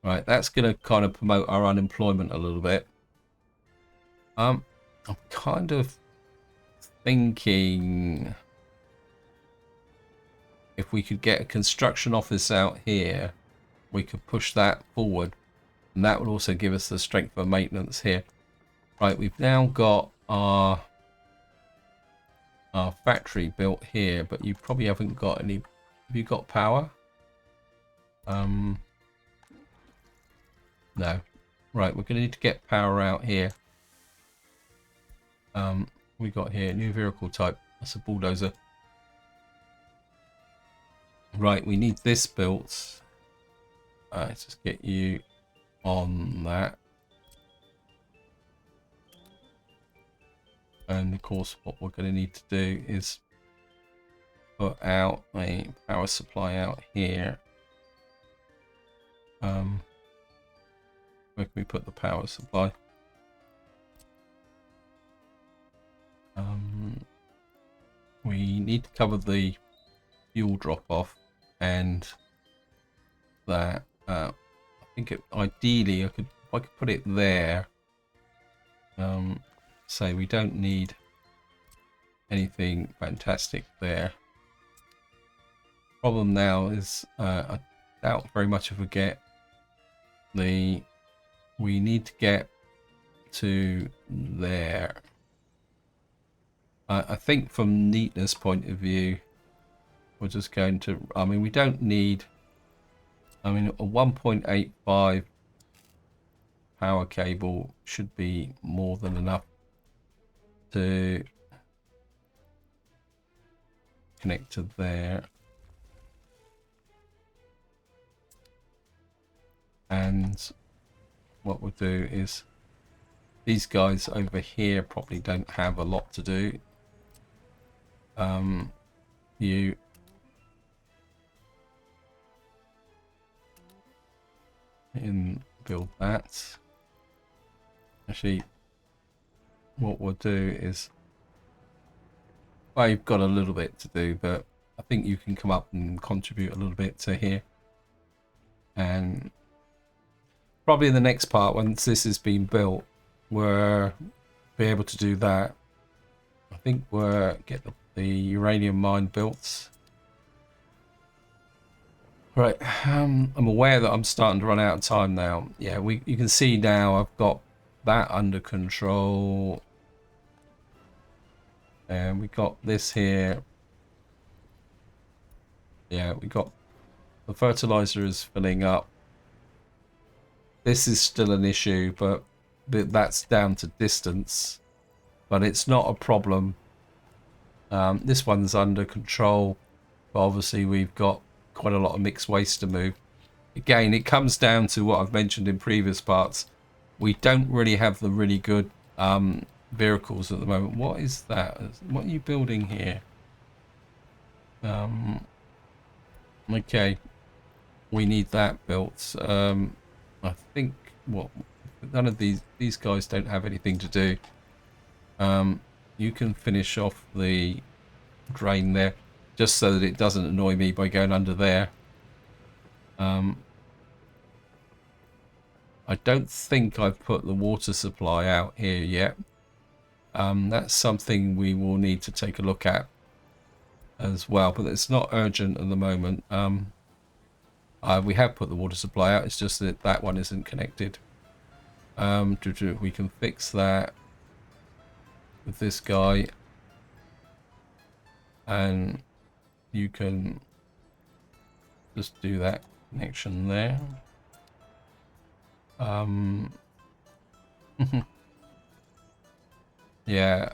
Right, that's going to kind of promote our unemployment a little bit. I'm kind of thinking if we could get a construction office out here, we could push that forward, and that would also give us the strength for maintenance here. Right, we've now got our factory built here, but you probably haven't got any. Have you got power? No. Right, we're going to need to get power out here. We got here new vehicle type. That's a bulldozer. Right, we need this built. Let's just get you on that. And of course, what we're going to need to do is put out a power supply out here. Where can we put the power supply? We need to cover the fuel drop off. and that. I think ideally if I could put it there. Say we don't need anything fantastic there. Problem now is I doubt very much if we get we need to get to there. I think from neatness point of view, we're just going to, I mean, we don't need, I mean, a 1.85 power cable should be more than enough to connect to there. And what we'll do is, these guys over here probably don't have a lot to do. You can build that. Actually, what we'll do is, well, you've got a little bit to do, but I think you can come up and contribute a little bit to here. And probably in the next part, once this has been built, we'll be able to do that. I think we'll get the uranium mine built. Right, I'm aware that I'm starting to run out of time now. Yeah, you can see now I've got that under control. And we got this here. Yeah, we got the fertilizer is filling up. This is still an issue, but that's down to distance. But it's not a problem. This one's under control. But obviously we've got quite a lot of mixed waste to move. Again, it comes down to what I've mentioned in previous parts. We don't really have the really good vehicles at the moment. What is that? What are you building here? Okay, we need that built. I think none of these guys don't have anything to do. You can finish off the drain there, just so that it doesn't annoy me by going under there. I don't think I've put the water supply out here yet. That's something we will need to take a look at as well, but it's not urgent at the moment. We have put the water supply out, it's just that that one isn't connected. We can fix that with this guy, and you can just do that connection there. Yeah,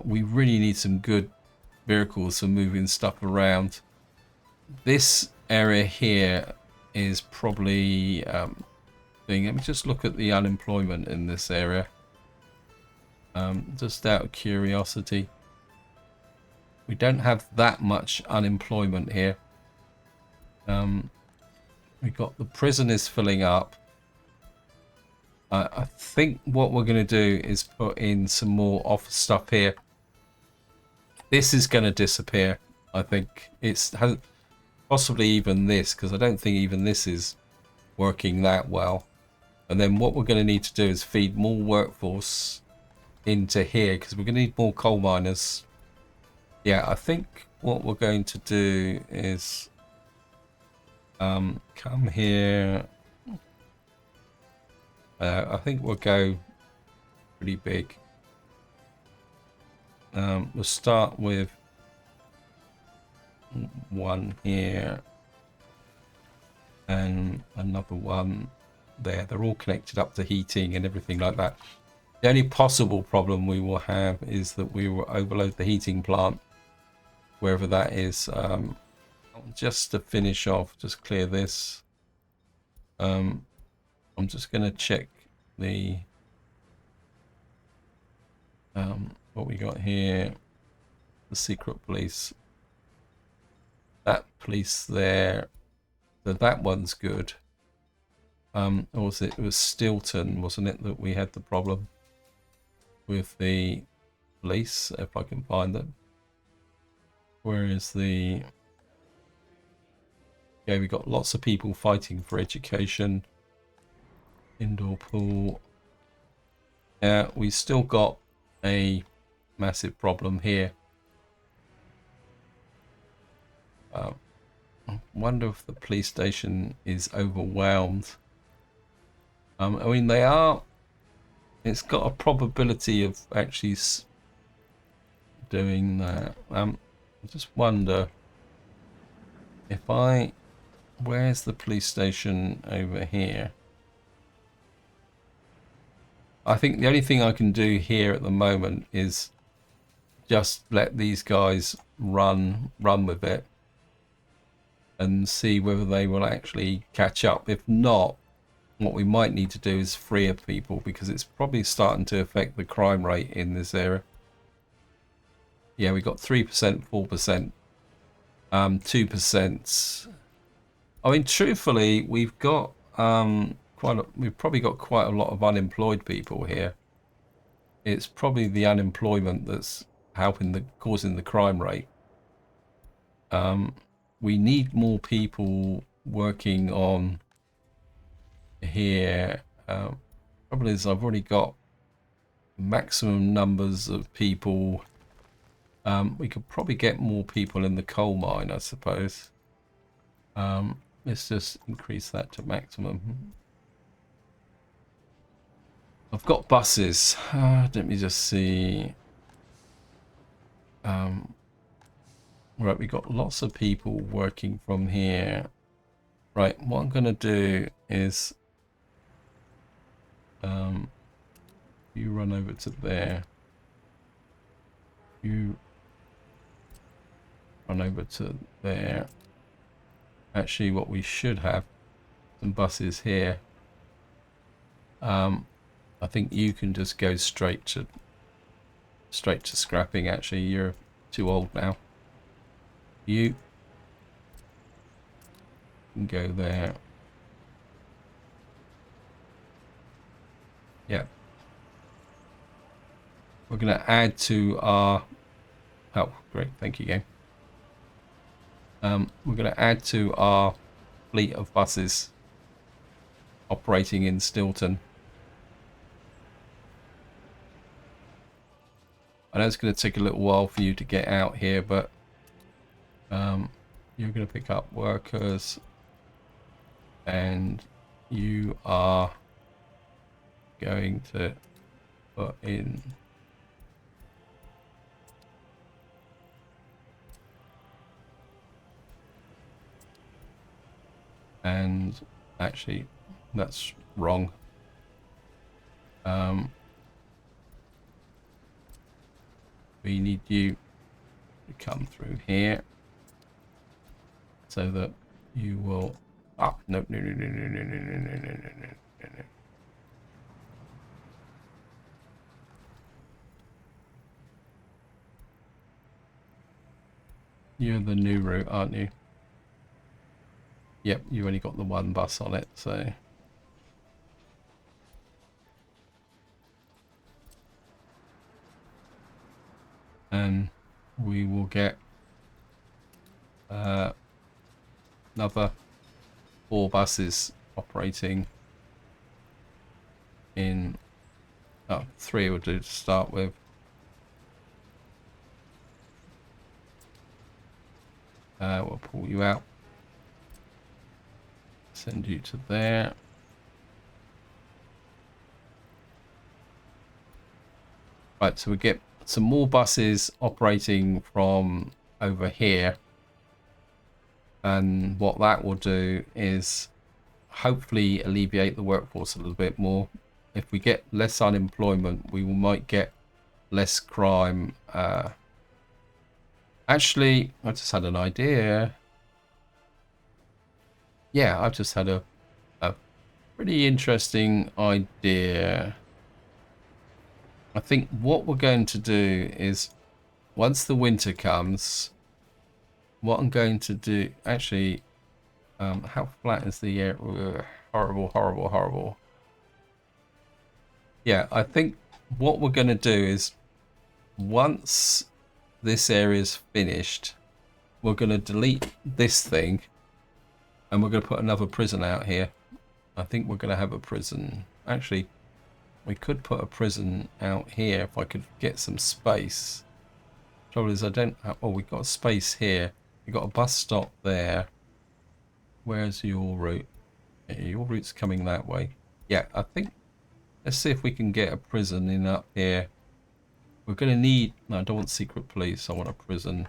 we really need some good vehicles for moving stuff around. This area here is probably let me just look at the unemployment in this area, just out of curiosity. We don't have that much unemployment here. We got the prison is filling up. I think what we're going to do is put in some more office stuff here. This is going to disappear. I think it's possibly even this, because I don't think even this is working that well. And then what we're going to need to do is feed more workforce into here, because we're going to need more coal miners. Yeah, I think what we're going to do is come here. I think we'll go pretty big. We'll start with one here and another one there. They're all connected up to heating and everything like that. The only possible problem we will have is that we will overload the heating plant, wherever that is. Just to finish off, just clear this. I'm just going to check the what we got here. The secret police. That police there. So that one's good. Or was it was Stilton, wasn't it, that we had the problem with the police, if I can find them. Where is the Yeah, we've got lots of people fighting for education. Indoor pool. Yeah, we still got a massive problem here. I wonder if the police station is overwhelmed. I mean, they are. It's got a probability of actually doing that. I just wonder if where's the police station over here? I think the only thing I can do here at the moment is just let these guys run with it and see whether they will actually catch up. If not, what we might need to do is free up people, because it's probably starting to affect the crime rate in this area. Yeah, we got 3%, 4%, 2%. I mean, truthfully, we've got we've probably got quite a lot of unemployed people here. It's probably the unemployment that's causing the crime rate. We need more people working on here. Problem is, I've already got maximum numbers of people. We could probably get more people in the coal mine, I suppose. Let's just increase that to maximum. I've got buses. Let me just see. Right, we got lots of people working from here. Right, what I'm going to do is you run over to there. You run over to there. Actually, what we should have some buses here. I think you can just go straight to scrapping. Actually, you're too old now. You can go there. Yeah. We're going to add to our... Oh, great. Thank you, game. We're going to add to our fleet of buses operating in Stilton. I know it's going to take a little while for you to get out here, but you're going to pick up workers, and you are going to put in and actually that's wrong. We need you to come through here so that you will... Oh, no. You're the new route, aren't you? Yep, you only got the one bus on it, so... And we will get another 4 buses operating in... Oh, 3 will do to start with. We'll pull you out. Send you to there. Right, so we get some more buses operating from over here. And what that will do is hopefully alleviate the workforce a little bit more. If we get less unemployment, we might get less crime. Actually, I just had an idea. Yeah, I've just had a pretty interesting idea. I think what we're going to do is, once the winter comes, what I'm going to do... Actually, how flat is the air? Ugh, horrible, horrible, horrible. Yeah, I think what we're going to do is, once this area is finished, we're going to delete this thing. And we're going to put another prison out here. I think we're going to have a prison. Actually, we could put a prison out here if I could get some space. Trouble is I don't have... Oh, we've got space here. We've got a bus stop there. Where's your route? Yeah, your route's coming that way. Yeah, I think... Let's see if we can get a prison in up here. We're going to need... No, I don't want secret police. I want a prison.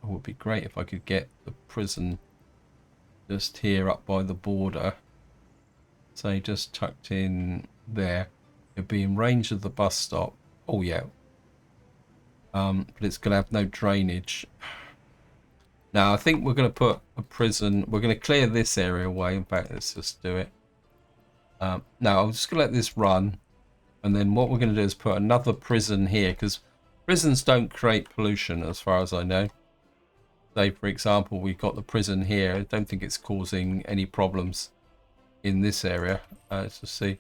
It would be great if I could get the prison just here up by the border. Say just tucked in there. It'd be in range of the bus stop. Oh yeah. But it's going to have no drainage. Now I think we're going to put a prison. We're going to clear this area away. In fact, let's just do it. Now I'm just going to let this run. And then what we're going to do is put another prison here. Because prisons don't create pollution as far as I know. Say, for example, we've got the prison here. I don't think it's causing any problems in this area. Let's just see.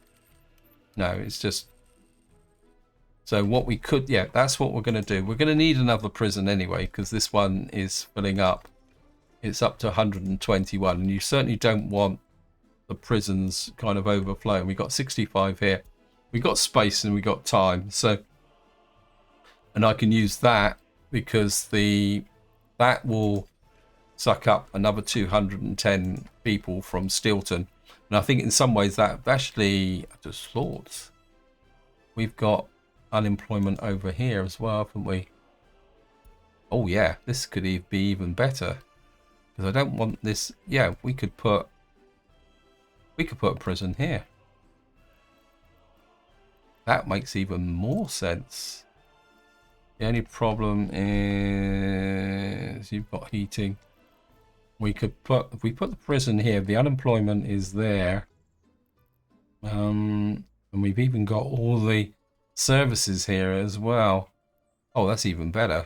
No, it's just... So what we could... Yeah, that's what we're going to do. We're going to need another prison anyway, because this one is filling up. It's up to 121, and you certainly don't want the prisons kind of overflowing. We've got 65 here. We've got space and we've got time. So, and I can use that because that will suck up another 210 people from Stilton. And I think in some ways that actually, I just thought, we've got unemployment over here as well, haven't we? Oh yeah, this could be even better. Because I don't want this. Yeah, we could put a prison here. That makes even more sense. The only problem is you've got heating. We could put, if we put the prison here, the unemployment is there. And we've even got all the services here as well. Oh, that's even better.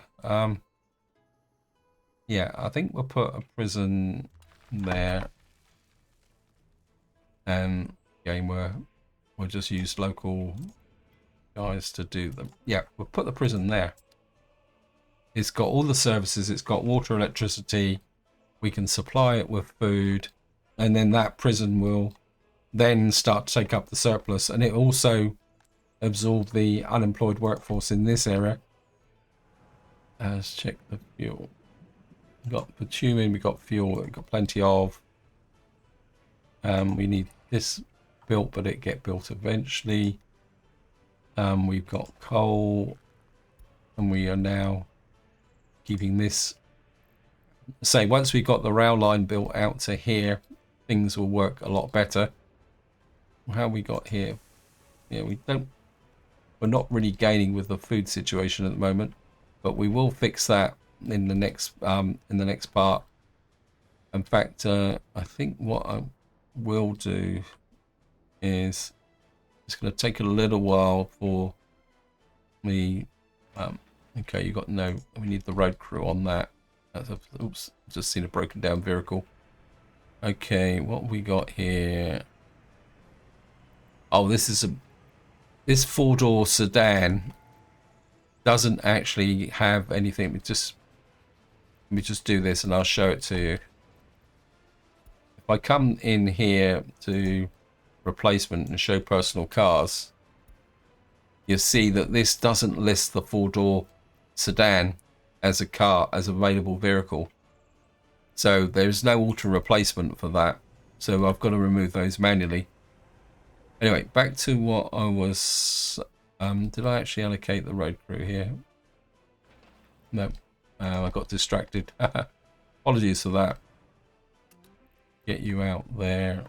Yeah, I think we'll put a prison there. And again, we'll just use local guys to do them. Yeah, we'll put the prison there. It's got all the services. It's got water, electricity. We can supply it with food. And then that prison will then start to take up the surplus. And it also absorb the unemployed workforce in this area. Let's check the fuel. We've got bitumen, we've got fuel, we've got plenty of. We need this built, but it get built eventually. We've got coal, and we are now keeping this. Say, once we've got the rail line built out to here, things will work a lot better. How we got here? Yeah, we're not really gaining with the food situation at the moment, but we will fix that in the next part. In fact, I think what I will do is it's going to take a little while for me. Okay, you got no. We need the road crew on that. Oops, just seen a broken down vehicle. Okay, what we got here? Oh, this is this 4-door sedan doesn't actually have anything. Let me just do this and I'll show it to you. If I come in here to replacement and show personal cars, you'll see that this doesn't list the 4-door sedan as a car, as available vehicle. So there's no auto replacement for that. So I've got to remove those manually. Anyway, back to what I was... did I actually allocate the road crew here? No. I got distracted. Apologies for that. Get you out there.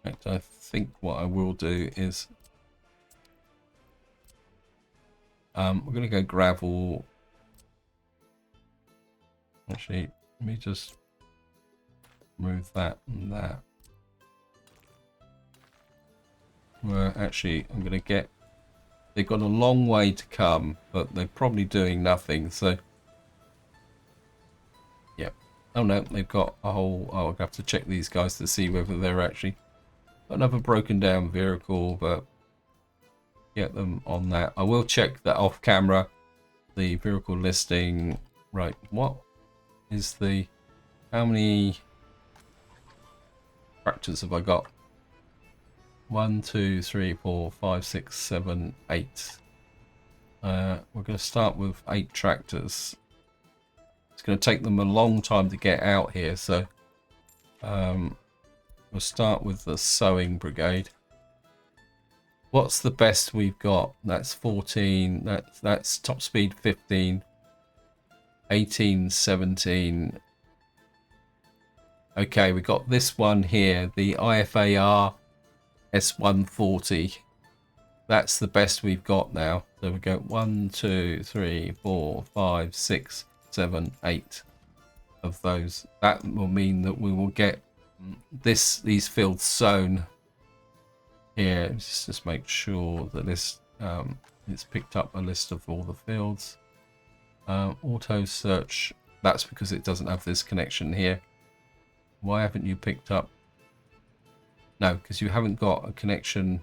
In fact, I think what I will do is... we're going to go gravel. Actually, let me just move that and that. Well, actually, I'm going to get... They've got a long way to come, but they're probably doing nothing, so... Yeah. Oh no, they've got a whole... Oh, I'll have to check these guys to see whether they're actually... Another broken down vehicle, but... Get them on that. I will check that off camera. The vehicle listing... Right, what is the... How many tractors have I got? 1, 2, 3, 4, 5, 6, 7, 8. We're going to start with 8 tractors. It's going to take them a long time to get out here, so we'll start with the sowing brigade. What's the best we've got? That's 14. That's top speed 15. 18, 17. Okay, we got this one here, the IFAR S140. That's the best we've got now. So we go 1, 2, 3, 4, 5, 6, 7, 8 of those. That will mean that we will get these fields sown here. Just make sure that this it's picked up a list of all the fields. Auto search. That's because it doesn't have this connection here. Why haven't you picked up? No, because you haven't got a connection.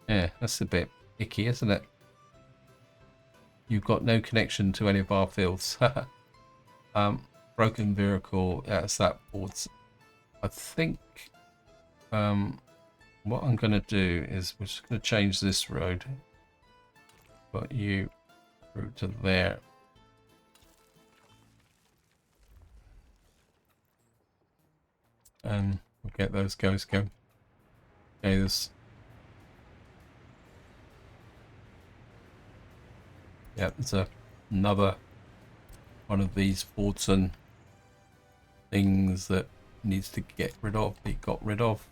Yeah, that's a bit icky, isn't it? You've got no connection to any of our fields. Broken vehicle. Yeah, it's that boards. I think what I'm going to do is we're just going to change this road. Put you through to there. And we'll get those guys going. Okay, there's... Yeah, there's another one of these Fordson things that needs to get rid of. It got rid of.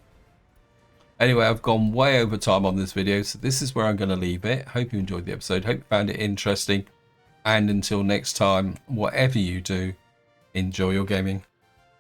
Anyway, I've gone way over time on this video, so this is where I'm going to leave it. Hope you enjoyed the episode. Hope you found it interesting. And until next time, whatever you do, enjoy your gaming.